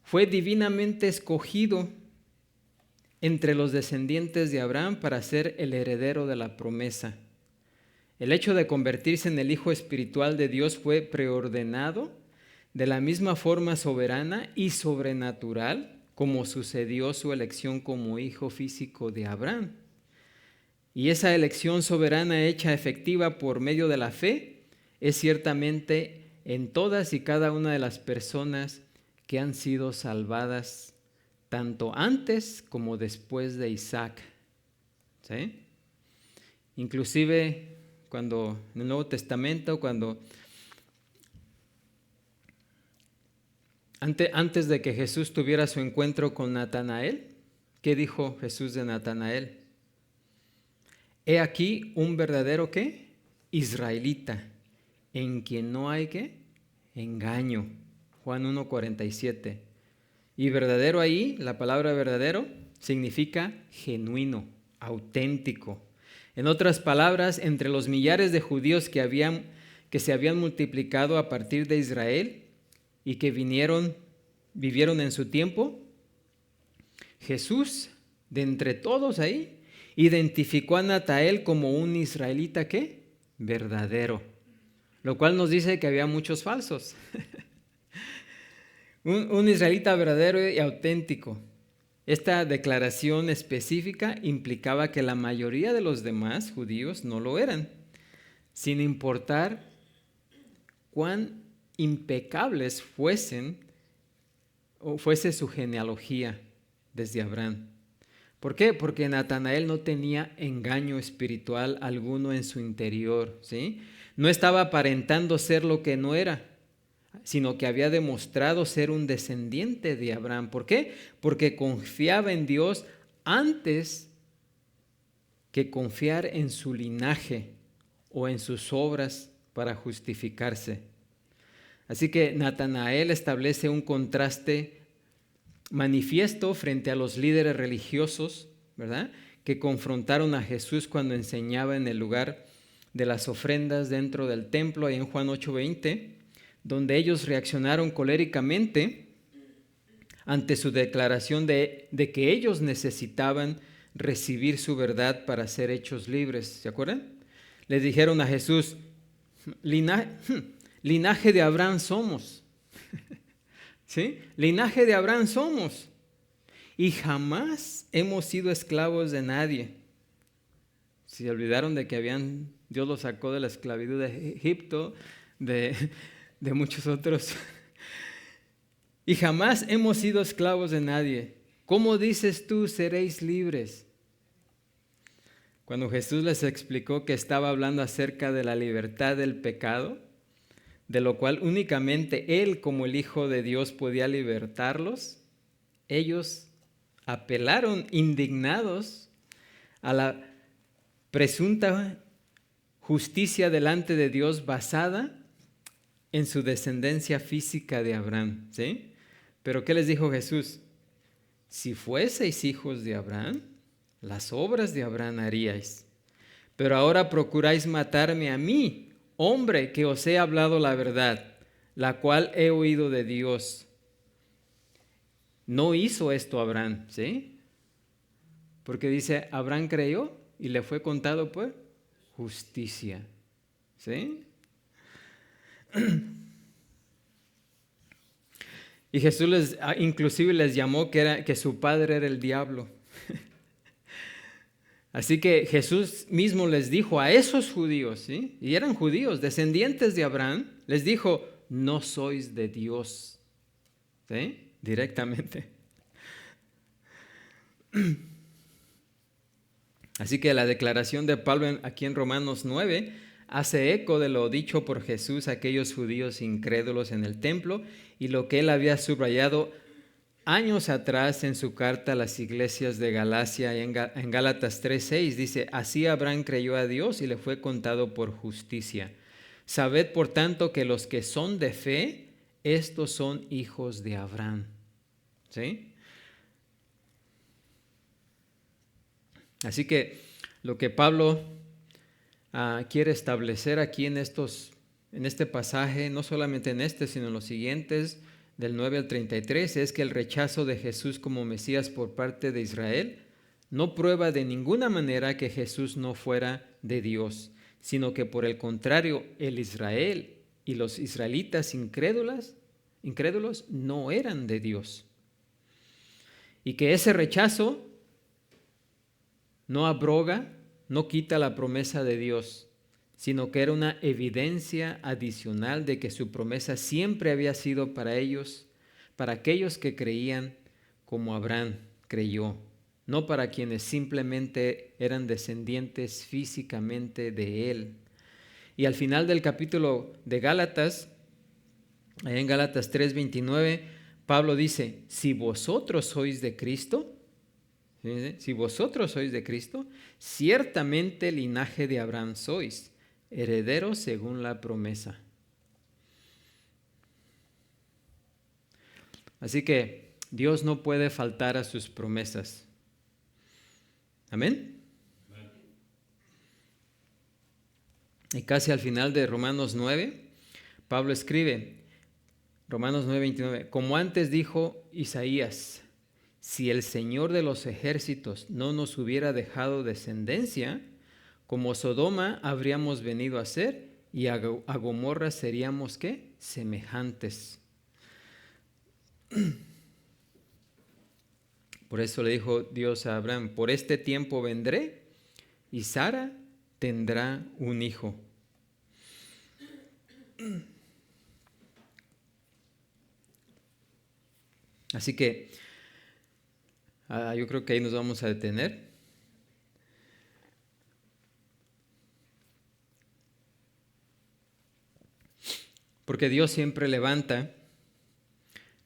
fue divinamente escogido entre los descendientes de Abraham para ser el heredero de la promesa. El hecho de convertirse en el hijo espiritual de Dios fue preordenado de la misma forma soberana y sobrenatural como sucedió su elección como hijo físico de Abraham. Y esa elección soberana hecha efectiva por medio de la fe es ciertamente en todas y cada una de las personas que han sido salvadas tanto antes como después de Isaac. ¿Sí? Inclusive cuando en el Nuevo Testamento, antes de que Jesús tuviera su encuentro con Natanael, ¿qué dijo Jesús de Natanael? He aquí un verdadero ¿qué? Israelita, en quien no hay ¿qué? Engaño. Juan 1:47. Y verdadero ahí, la palabra verdadero significa genuino, auténtico. En otras palabras, entre los millares de judíos que se habían multiplicado a partir de Israel y que vivieron en su tiempo, Jesús, de entre todos ahí, identificó a Natanael como un israelita ¿qué? Verdadero, lo cual nos dice que había muchos falsos. Un israelita verdadero y auténtico. Esta declaración específica implicaba que la mayoría de los demás judíos no lo eran, sin importar cuán impecables fuese su genealogía desde Abraham. ¿Por qué? Porque Natanael no tenía engaño espiritual alguno en su interior, ¿sí? No estaba aparentando ser lo que no era, sino que había demostrado ser un descendiente de Abraham. ¿Por qué? Porque confiaba en Dios antes que confiar en su linaje o en sus obras para justificarse. Así que Natanael establece un contraste manifiesto frente a los líderes religiosos, ¿verdad?, que confrontaron a Jesús cuando enseñaba en el lugar de las ofrendas dentro del templo, ahí en Juan 8:20, donde ellos reaccionaron coléricamente ante su declaración de que ellos necesitaban recibir su verdad para ser hechos libres. ¿Se acuerdan? Les dijeron a Jesús: linaje de Abraham somos. ¿Sí? Linaje de Abraham somos y jamás hemos sido esclavos de nadie. Se olvidaron de que Dios los sacó de la esclavitud de Egipto, de muchos otros. Y jamás hemos sido esclavos de nadie. ¿Cómo dices tú seréis libres? Cuando Jesús les explicó que estaba hablando acerca de la libertad del pecado, de lo cual únicamente Él como el Hijo de Dios podía libertarlos, ellos apelaron indignados a la presunta justicia delante de Dios basada en su descendencia física de Abraham, ¿sí? Pero ¿qué les dijo Jesús? Si fueseis hijos de Abraham, las obras de Abraham haríais. Pero ahora procuráis matarme a mí, hombre que os he hablado la verdad, la cual he oído de Dios. No hizo esto Abraham, ¿sí? Porque dice, Abraham creyó y le fue contado por justicia, ¿sí? Y Jesús inclusive les llamó que su padre era el diablo. Así que Jesús mismo les dijo a esos judíos, ¿sí?, y eran judíos, descendientes de Abraham, les dijo: no sois de Dios, ¿sí?, directamente. Así que la declaración de Pablo aquí en Romanos 9 hace eco de lo dicho por Jesús a aquellos judíos incrédulos en el templo y lo que él había subrayado años atrás en su carta a las iglesias de Galacia. En Gálatas 3:6 dice: así Abraham creyó a Dios y le fue contado por justicia. Sabed por tanto que los que son de fe, estos son hijos de Abraham. ¿Sí? Así que lo que Pablo quiere establecer aquí en este pasaje, no solamente en este, sino en los siguientes, del 9 al 33, es que el rechazo de Jesús como Mesías por parte de Israel no prueba de ninguna manera que Jesús no fuera de Dios, sino que por el contrario, el Israel y los israelitas incrédulos no eran de Dios. Y que ese rechazo no abroga, no quita la promesa de Dios, sino que era una evidencia adicional de que su promesa siempre había sido para ellos, para aquellos que creían como Abraham creyó, no para quienes simplemente eran descendientes físicamente de él. Y al final del capítulo de Gálatas, en Gálatas 3:29, Pablo dice: si vosotros sois de Cristo, si vosotros sois de Cristo, ciertamente linaje de Abraham sois, herederos según la promesa. Así que Dios no puede faltar a sus promesas. ¿Amén? Y casi al final de Romanos 9, Pablo escribe, Romanos 9:29, como antes dijo Isaías: si el Señor de los ejércitos no nos hubiera dejado descendencia, como Sodoma habríamos venido a ser, y a Gomorra seríamos, ¿qué?, semejantes. Por eso le dijo Dios a Abraham, por este tiempo vendré y Sara tendrá un hijo. Así que yo creo que ahí nos vamos a detener. Porque Dios siempre levanta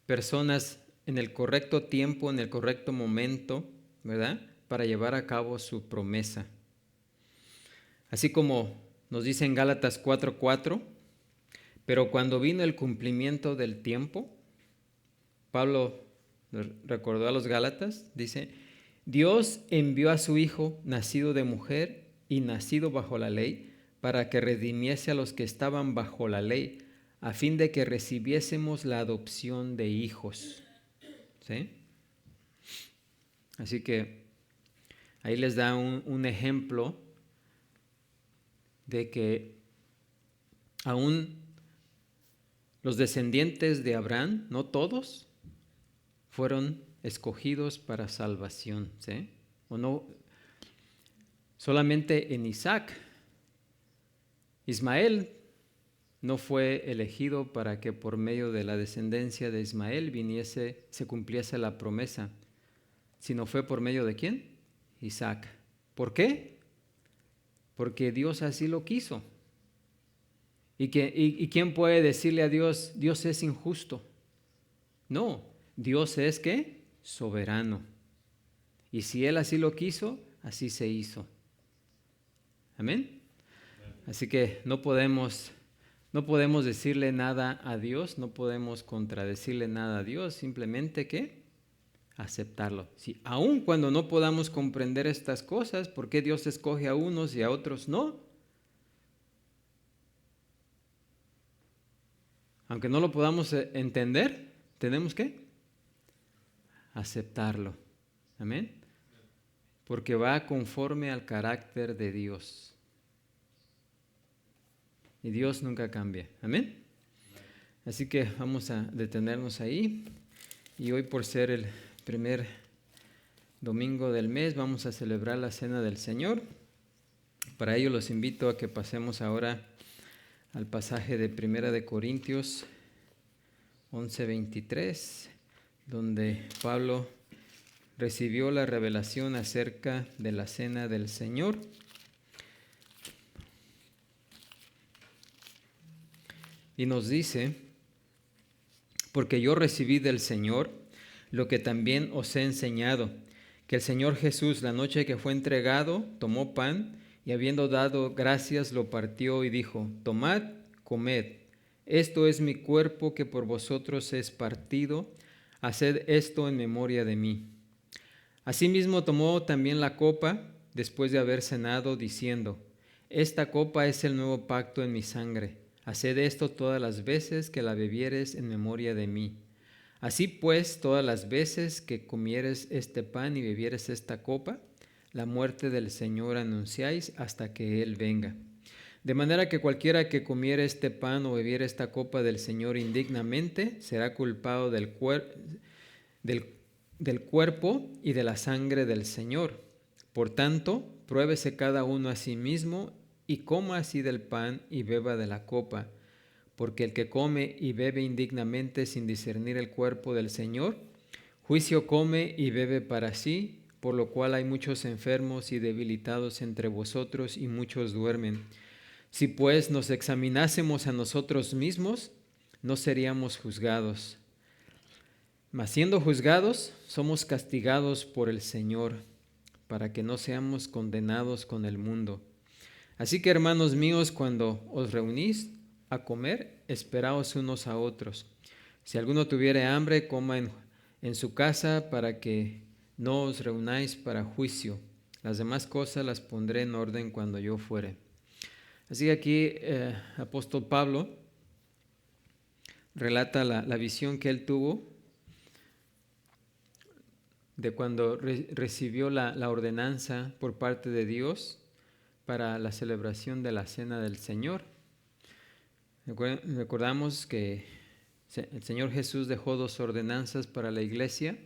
personas en el correcto tiempo, en el correcto momento, ¿verdad? Para llevar a cabo su promesa. Así como nos dice en Gálatas 4:4, pero cuando vino el cumplimiento del tiempo, Pablo recordó a los Gálatas, dice, Dios envió a su Hijo, nacido de mujer y nacido bajo la ley, para que redimiese a los que estaban bajo la ley, a fin de que recibiésemos la adopción de hijos. ¿Sí? Así que ahí les da un ejemplo de que aún los descendientes de Abraham, no todos, fueron escogidos para salvación, ¿sí? O no, solamente en Isaac. Ismael no fue elegido para que por medio de la descendencia de Ismael se cumpliese la promesa, sino fue por medio de ¿quién? Isaac. ¿Por qué? Porque Dios así lo quiso. ¿Y quién puede decirle a Dios, Dios es injusto? No, Dios es ¿qué? Soberano. Y si Él así lo quiso, así se hizo. Amén. Así que no podemos decirle nada a Dios, no podemos contradecirle nada a Dios, simplemente ¿qué? Aceptarlo. Si aun cuando no podamos comprender estas cosas, ¿por qué Dios escoge a unos y a otros no? Aunque no lo podamos entender, tenemos que aceptarlo. Amén. Porque va conforme al carácter de Dios. Y Dios nunca cambia. Amén. Así que vamos a detenernos ahí. Y hoy, por ser el primer domingo del mes, vamos a celebrar la Cena del Señor. Para ello los invito a que pasemos ahora al pasaje de 1 Corintios 11:23, donde Pablo recibió la revelación acerca de la Cena del Señor. Y nos dice, porque yo recibí del Señor lo que también os he enseñado, que el Señor Jesús, la noche que fue entregado, tomó pan y habiendo dado gracias lo partió y dijo, tomad, comed, esto es mi cuerpo que por vosotros es partido, haced esto en memoria de mí. Asimismo tomó también la copa después de haber cenado, diciendo, esta copa es el nuevo pacto en mi sangre, haced esto todas las veces que la bebieres en memoria de mí. Así pues, todas las veces que comieres este pan y bebieres esta copa, la muerte del Señor anunciáis hasta que Él venga. De manera que cualquiera que comiere este pan o bebiere esta copa del Señor indignamente, será culpado del cuerpo y de la sangre del Señor. Por tanto, pruébese cada uno a sí mismo y coma así del pan y beba de la copa. Porque el que come y bebe indignamente sin discernir el cuerpo del Señor, juicio come y bebe para sí, por lo cual hay muchos enfermos y debilitados entre vosotros y muchos duermen. Si pues nos examinásemos a nosotros mismos, no seríamos juzgados. Mas siendo juzgados, somos castigados por el Señor, para que no seamos condenados con el mundo. Así que, hermanos míos, cuando os reunís a comer, esperaos unos a otros. Si alguno tuviere hambre, coma en su casa, para que no os reunáis para juicio. Las demás cosas las pondré en orden cuando yo fuere. Así que aquí apóstol Pablo relata la visión que él tuvo de cuando recibió la ordenanza por parte de Dios para la celebración de la Cena del Señor. Recordamos que el Señor Jesús dejó 2 ordenanzas para la iglesia,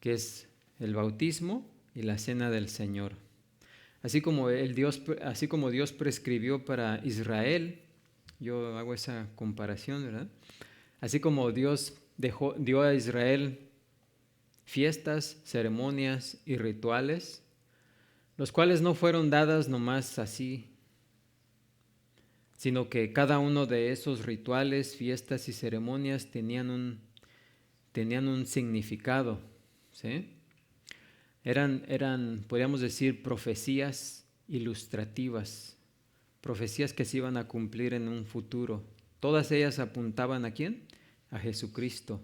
que es el bautismo y la cena del Señor. Así como Dios prescribió para Israel, yo hago esa comparación, ¿verdad? Así como Dios dio a Israel fiestas, ceremonias y rituales, los cuales no fueron dadas nomás así, sino que cada uno de esos rituales, fiestas y ceremonias tenían un significado, ¿sí? Eran, podríamos decir, profecías ilustrativas, profecías que se iban a cumplir en un futuro. Todas ellas apuntaban ¿a quién? A Jesucristo.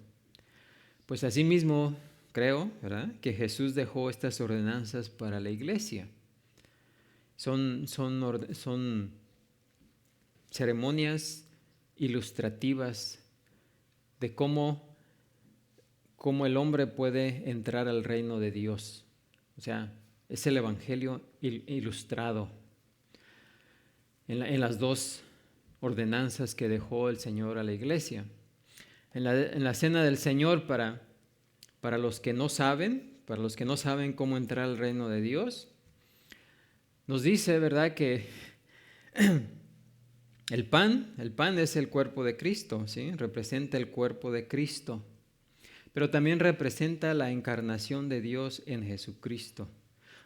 Pues asimismo, creo, ¿verdad?, que Jesús dejó estas ordenanzas para la iglesia. Son ceremonias ilustrativas de cómo el hombre puede entrar al reino de Dios. O sea, es el evangelio ilustrado en las dos ordenanzas que dejó el Señor a la iglesia. En la cena del Señor, para los que no saben cómo entrar al reino de Dios, nos dice, ¿verdad?, que el pan es el cuerpo de Cristo, ¿sí? Representa el cuerpo de Cristo, pero también representa la encarnación de Dios en Jesucristo,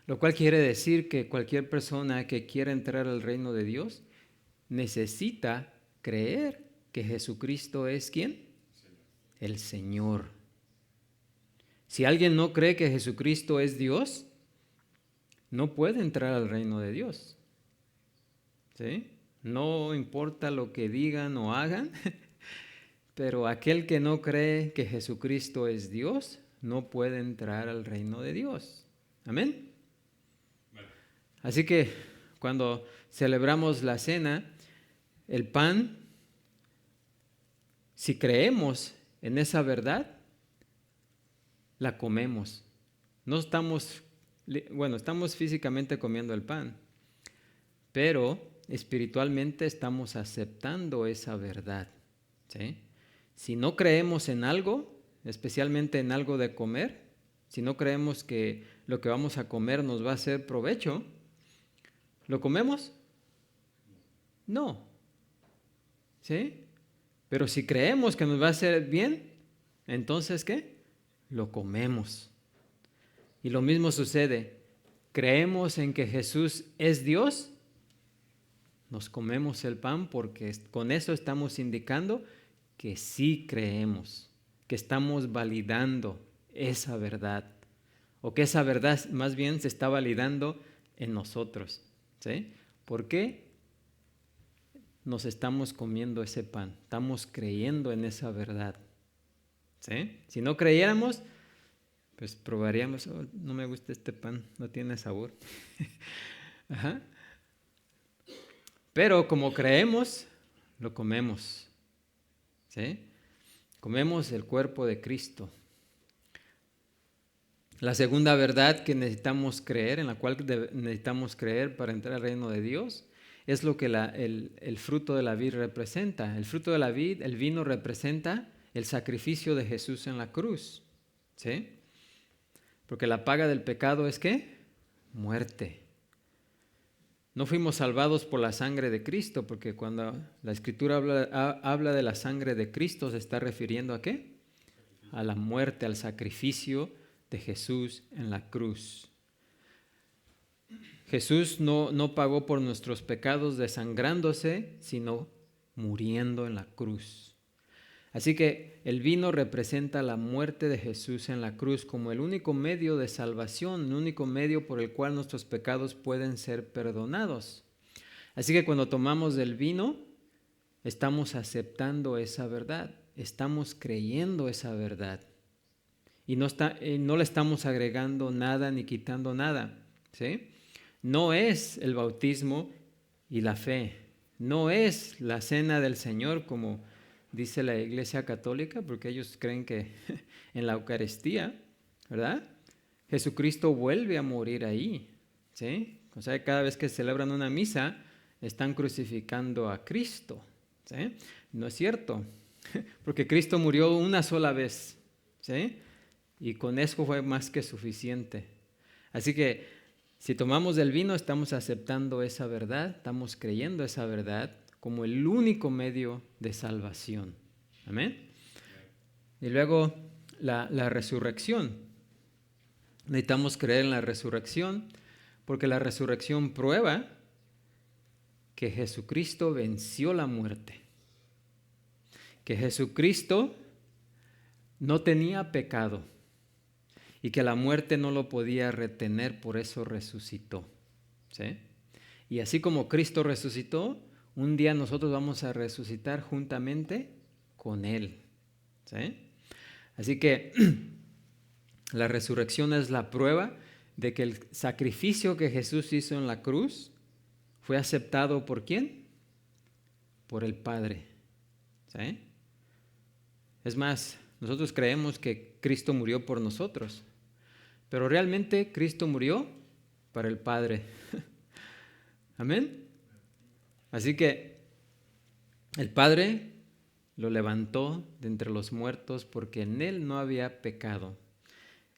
lo cual quiere decir que cualquier persona que quiera entrar al reino de Dios necesita creer que Jesucristo es ¿quién? El Señor. Si alguien no cree que Jesucristo es Dios, no puede entrar al reino de Dios, ¿sí? No importa lo que digan o hagan, pero aquel que no cree que Jesucristo es Dios, no puede entrar al reino de Dios. ¿Amén? Vale. Así que cuando celebramos la cena, el pan, si creemos en esa verdad, la comemos. No estamos físicamente comiendo el pan, pero espiritualmente estamos aceptando esa verdad, ¿sí? Si no creemos en algo, especialmente en algo de comer, si no creemos que lo que vamos a comer nos va a hacer provecho, ¿lo comemos? No. ¿Sí? Pero si creemos que nos va a hacer bien, entonces ¿qué? Lo comemos. Y lo mismo sucede. ¿Creemos en que Jesús es Dios? Nos comemos el pan porque con eso estamos indicando que sí creemos, que estamos validando esa verdad, o que esa verdad más bien se está validando en nosotros, ¿sí? ¿Por qué nos estamos comiendo ese pan? Estamos creyendo en esa verdad, ¿sí? Si no creyéramos, pues probaríamos, oh, no me gusta este pan, no tiene sabor. Ajá. Pero como creemos, lo comemos, ¿sí? Comemos el cuerpo de Cristo. La segunda verdad que necesitamos creer, en la cual necesitamos creer para entrar al reino de Dios, es lo que el fruto de la vid representa. El fruto de la vid, el vino, representa el sacrificio de Jesús en la cruz, ¿sí? Porque la paga del pecado es ¿qué? Muerte. No fuimos salvados por la sangre de Cristo, porque cuando la Escritura habla de la sangre de Cristo, se está refiriendo ¿a qué? A la muerte, al sacrificio de Jesús en la cruz. Jesús no pagó por nuestros pecados desangrándose, sino muriendo en la cruz. Así que el vino representa la muerte de Jesús en la cruz como el único medio de salvación, el único medio por el cual nuestros pecados pueden ser perdonados. Así que cuando tomamos del vino, estamos aceptando esa verdad, estamos creyendo esa verdad. Y no le estamos agregando nada ni quitando nada, ¿sí? No es el bautismo y la fe, no es la cena del Señor como dice la Iglesia Católica, porque ellos creen que en la Eucaristía, ¿verdad?, Jesucristo vuelve a morir ahí, ¿sí? O sea, cada vez que celebran una misa, están crucificando a Cristo, ¿sí? No es cierto, porque Cristo murió una sola vez, ¿sí? y con eso fue más que suficiente. Así que si tomamos del vino, estamos aceptando esa verdad, estamos creyendo esa verdad como el único medio de salvación. Amén. Y luego la resurrección. Necesitamos creer en la resurrección porque la resurrección prueba que Jesucristo venció la muerte, que Jesucristo no tenía pecado y que la muerte no lo podía retener, por eso resucitó. ¿Sí? Y así como Cristo resucitó, un día nosotros vamos a resucitar juntamente con Él. ¿Sí? Así que la resurrección es la prueba de que el sacrificio que Jesús hizo en la cruz fue aceptado ¿por quién? Por el Padre. ¿Sí? Es más, nosotros creemos que Cristo murió por nosotros, pero realmente Cristo murió para el Padre. Amén. Así que el Padre lo levantó de entre los muertos porque en Él no había pecado.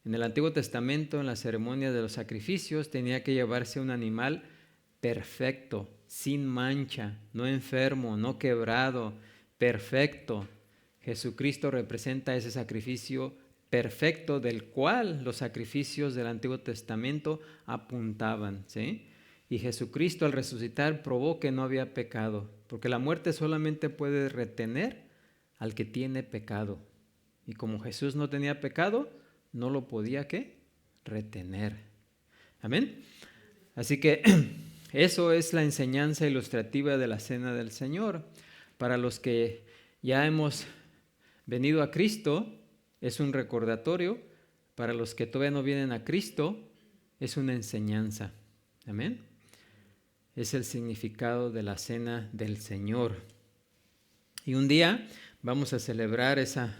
En el Antiguo Testamento, en la ceremonia de los sacrificios, tenía que llevarse un animal perfecto, sin mancha, no enfermo, no quebrado, perfecto. Jesucristo representa ese sacrificio perfecto del cual los sacrificios del Antiguo Testamento apuntaban, ¿sí? Y Jesucristo al resucitar probó que no había pecado, porque la muerte solamente puede retener al que tiene pecado. Y como Jesús no tenía pecado, no lo podía ¿qué? Retener. Amén. Así que eso es la enseñanza ilustrativa de la Cena del Señor. Para los que ya hemos venido a Cristo, es un recordatorio. Para los que todavía no vienen a Cristo, es una enseñanza. Amén. Es el significado de la Cena del Señor. Y un día vamos a celebrar esa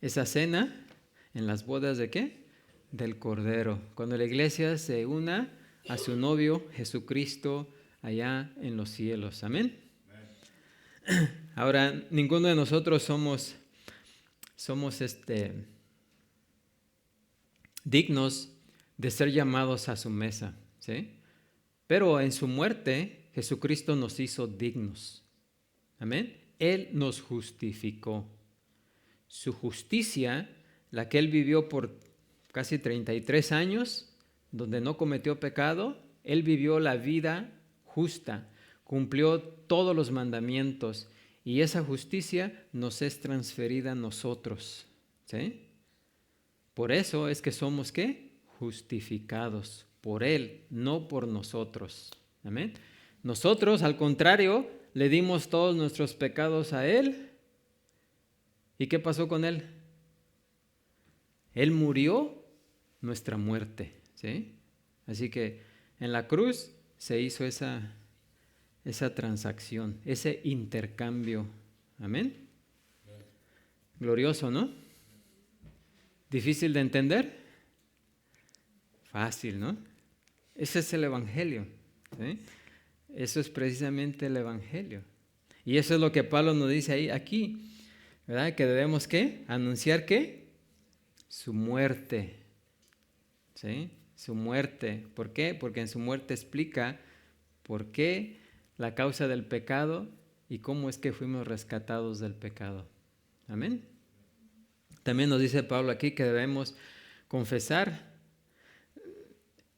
cena en las bodas ¿de qué? Del Cordero. Cuando la iglesia se una a su novio Jesucristo allá en los cielos. Amén. Ahora, ninguno de nosotros somos dignos de ser llamados a su mesa, ¿sí? Pero en su muerte Jesucristo nos hizo dignos. Amén. Él nos justificó. Su justicia, la que Él vivió por casi 33 años, donde no cometió pecado, Él vivió la vida justa, cumplió todos los mandamientos y esa justicia nos es transferida a nosotros. ¿Sí? Por eso es que somos ¿qué? Justificados por Él, no por nosotros. Amén. Nosotros, al contrario, le dimos todos nuestros pecados a Él. ¿Y qué pasó con Él? Él murió nuestra muerte, ¿sí? Así que en la cruz se hizo esa transacción, ese intercambio. Amén. Glorioso, ¿no? ¿Difícil de entender? Fácil, ¿no? Ese es el Evangelio, ¿sí? Eso es precisamente el Evangelio. Y eso es lo que Pablo nos dice ahí, aquí, ¿verdad? Que debemos ¿qué? Anunciar ¿qué? Su muerte. ¿Sí? Su muerte. ¿Por qué? Porque en su muerte explica por qué, la causa del pecado y cómo es que fuimos rescatados del pecado. Amén. También nos dice Pablo aquí que debemos confesar.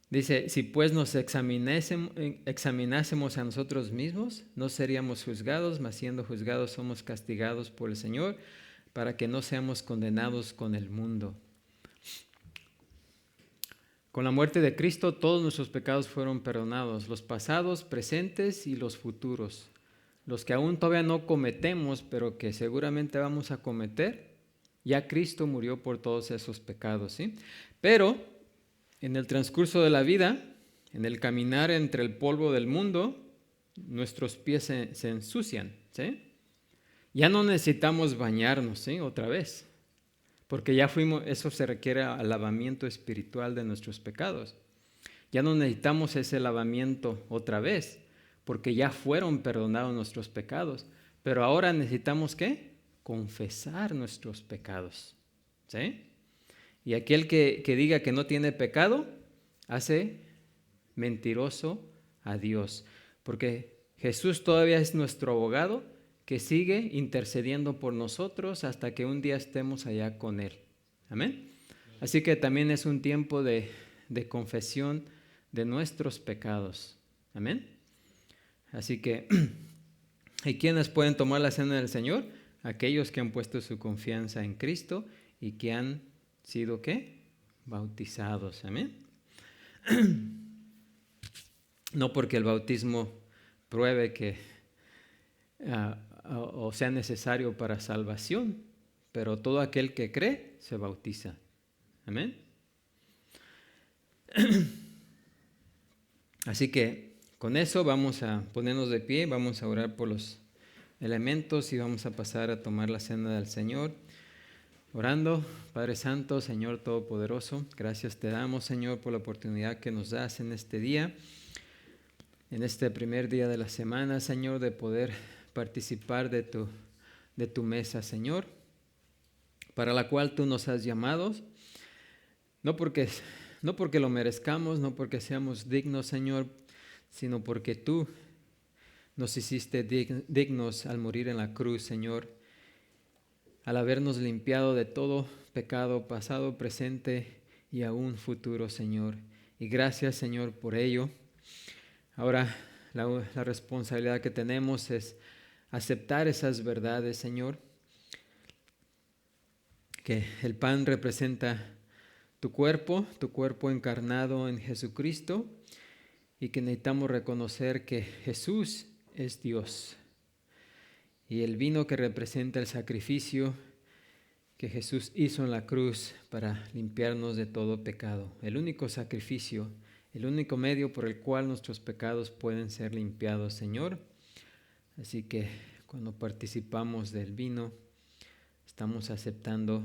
Dice, si pues nos examinásemos a nosotros mismos, no seríamos juzgados, mas siendo juzgados somos castigados por el Señor, para que no seamos condenados con el mundo. Con la muerte de Cristo todos nuestros pecados fueron perdonados, los pasados, presentes y los futuros. Los que aún todavía no cometemos, pero que seguramente vamos a cometer, ya Cristo murió por todos esos pecados, ¿sí? Pero en el transcurso de la vida, en el caminar entre el polvo del mundo, nuestros pies se ensucian, ¿sí? Ya no necesitamos bañarnos, ¿sí? Otra vez. Porque ya fuimos, eso se requiere al lavamiento espiritual de nuestros pecados. Ya no necesitamos ese lavamiento otra vez, porque ya fueron perdonados nuestros pecados. Pero ahora necesitamos ¿qué? Confesar nuestros pecados. ¿Sí? Y aquel que diga que no tiene pecado, hace mentiroso a Dios. Porque Jesús todavía es nuestro abogado que sigue intercediendo por nosotros hasta que un día estemos allá con Él. Amén. Así que también es un tiempo de confesión de nuestros pecados. Amén. Así que, ¿y quiénes pueden tomar la cena del Señor? Aquellos que han puesto su confianza en Cristo y que han sido, ¿qué? Bautizados. Amén. No porque el bautismo pruebe que o sea necesario para salvación, pero todo aquel que cree se bautiza. Amén. Así que con eso vamos a ponernos de pie, vamos a orar por los elementos y vamos a pasar a tomar la cena del Señor. Orando, Padre Santo, Señor Todopoderoso, gracias te damos, Señor, por la oportunidad que nos das en este día, en este primer día de la semana, Señor, de poder participar de tu mesa, Señor, para la cual tú nos has llamado, no porque lo merezcamos, no porque seamos dignos, Señor, sino porque tú nos hiciste dignos al morir en la cruz, Señor, al habernos limpiado de todo pecado pasado, presente y aún futuro, Señor. Y gracias, Señor, por ello. Ahora la responsabilidad que tenemos es aceptar esas verdades, Señor, que el pan representa tu cuerpo encarnado en Jesucristo, y que necesitamos reconocer que Jesús es Dios. Y el vino que representa el sacrificio que Jesús hizo en la cruz para limpiarnos de todo pecado. El único sacrificio, el único medio por el cual nuestros pecados pueden ser limpiados, Señor. Así que cuando participamos del vino, estamos aceptando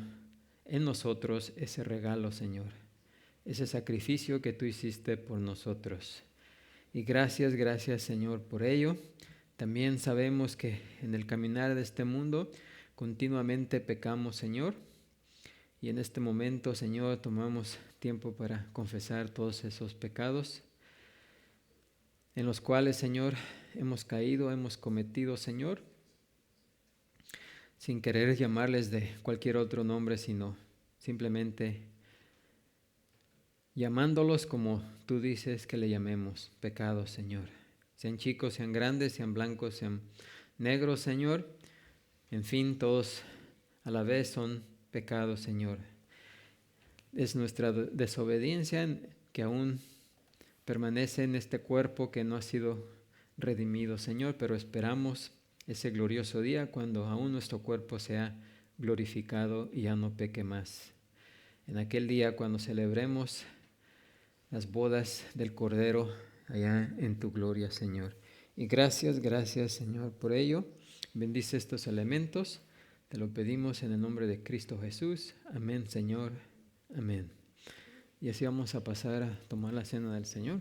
en nosotros ese regalo, Señor, ese sacrificio que tú hiciste por nosotros. Y gracias, Señor, por ello. También sabemos que en el caminar de este mundo continuamente pecamos, Señor. Y en este momento, Señor, tomamos tiempo para confesar todos esos pecados en los cuales, Señor, hemos caído, hemos cometido, Señor, sin querer llamarles de cualquier otro nombre, sino simplemente llamándolos como tú dices que le llamemos, pecados, Señor. Sean chicos, sean grandes, sean blancos, sean negros, Señor. En fin, todos a la vez son pecados, Señor. Es nuestra desobediencia que aún permanece en este cuerpo que no ha sido redimido, Señor, pero esperamos ese glorioso día cuando aún nuestro cuerpo sea glorificado y ya no peque más. En aquel día cuando celebremos las bodas del Cordero allá en tu gloria, Señor. Y gracias, Señor, por ello. Bendice estos elementos. Te lo pedimos en el nombre de Cristo Jesús. Amén, Señor. Amén. Y así vamos a pasar a tomar la cena del Señor.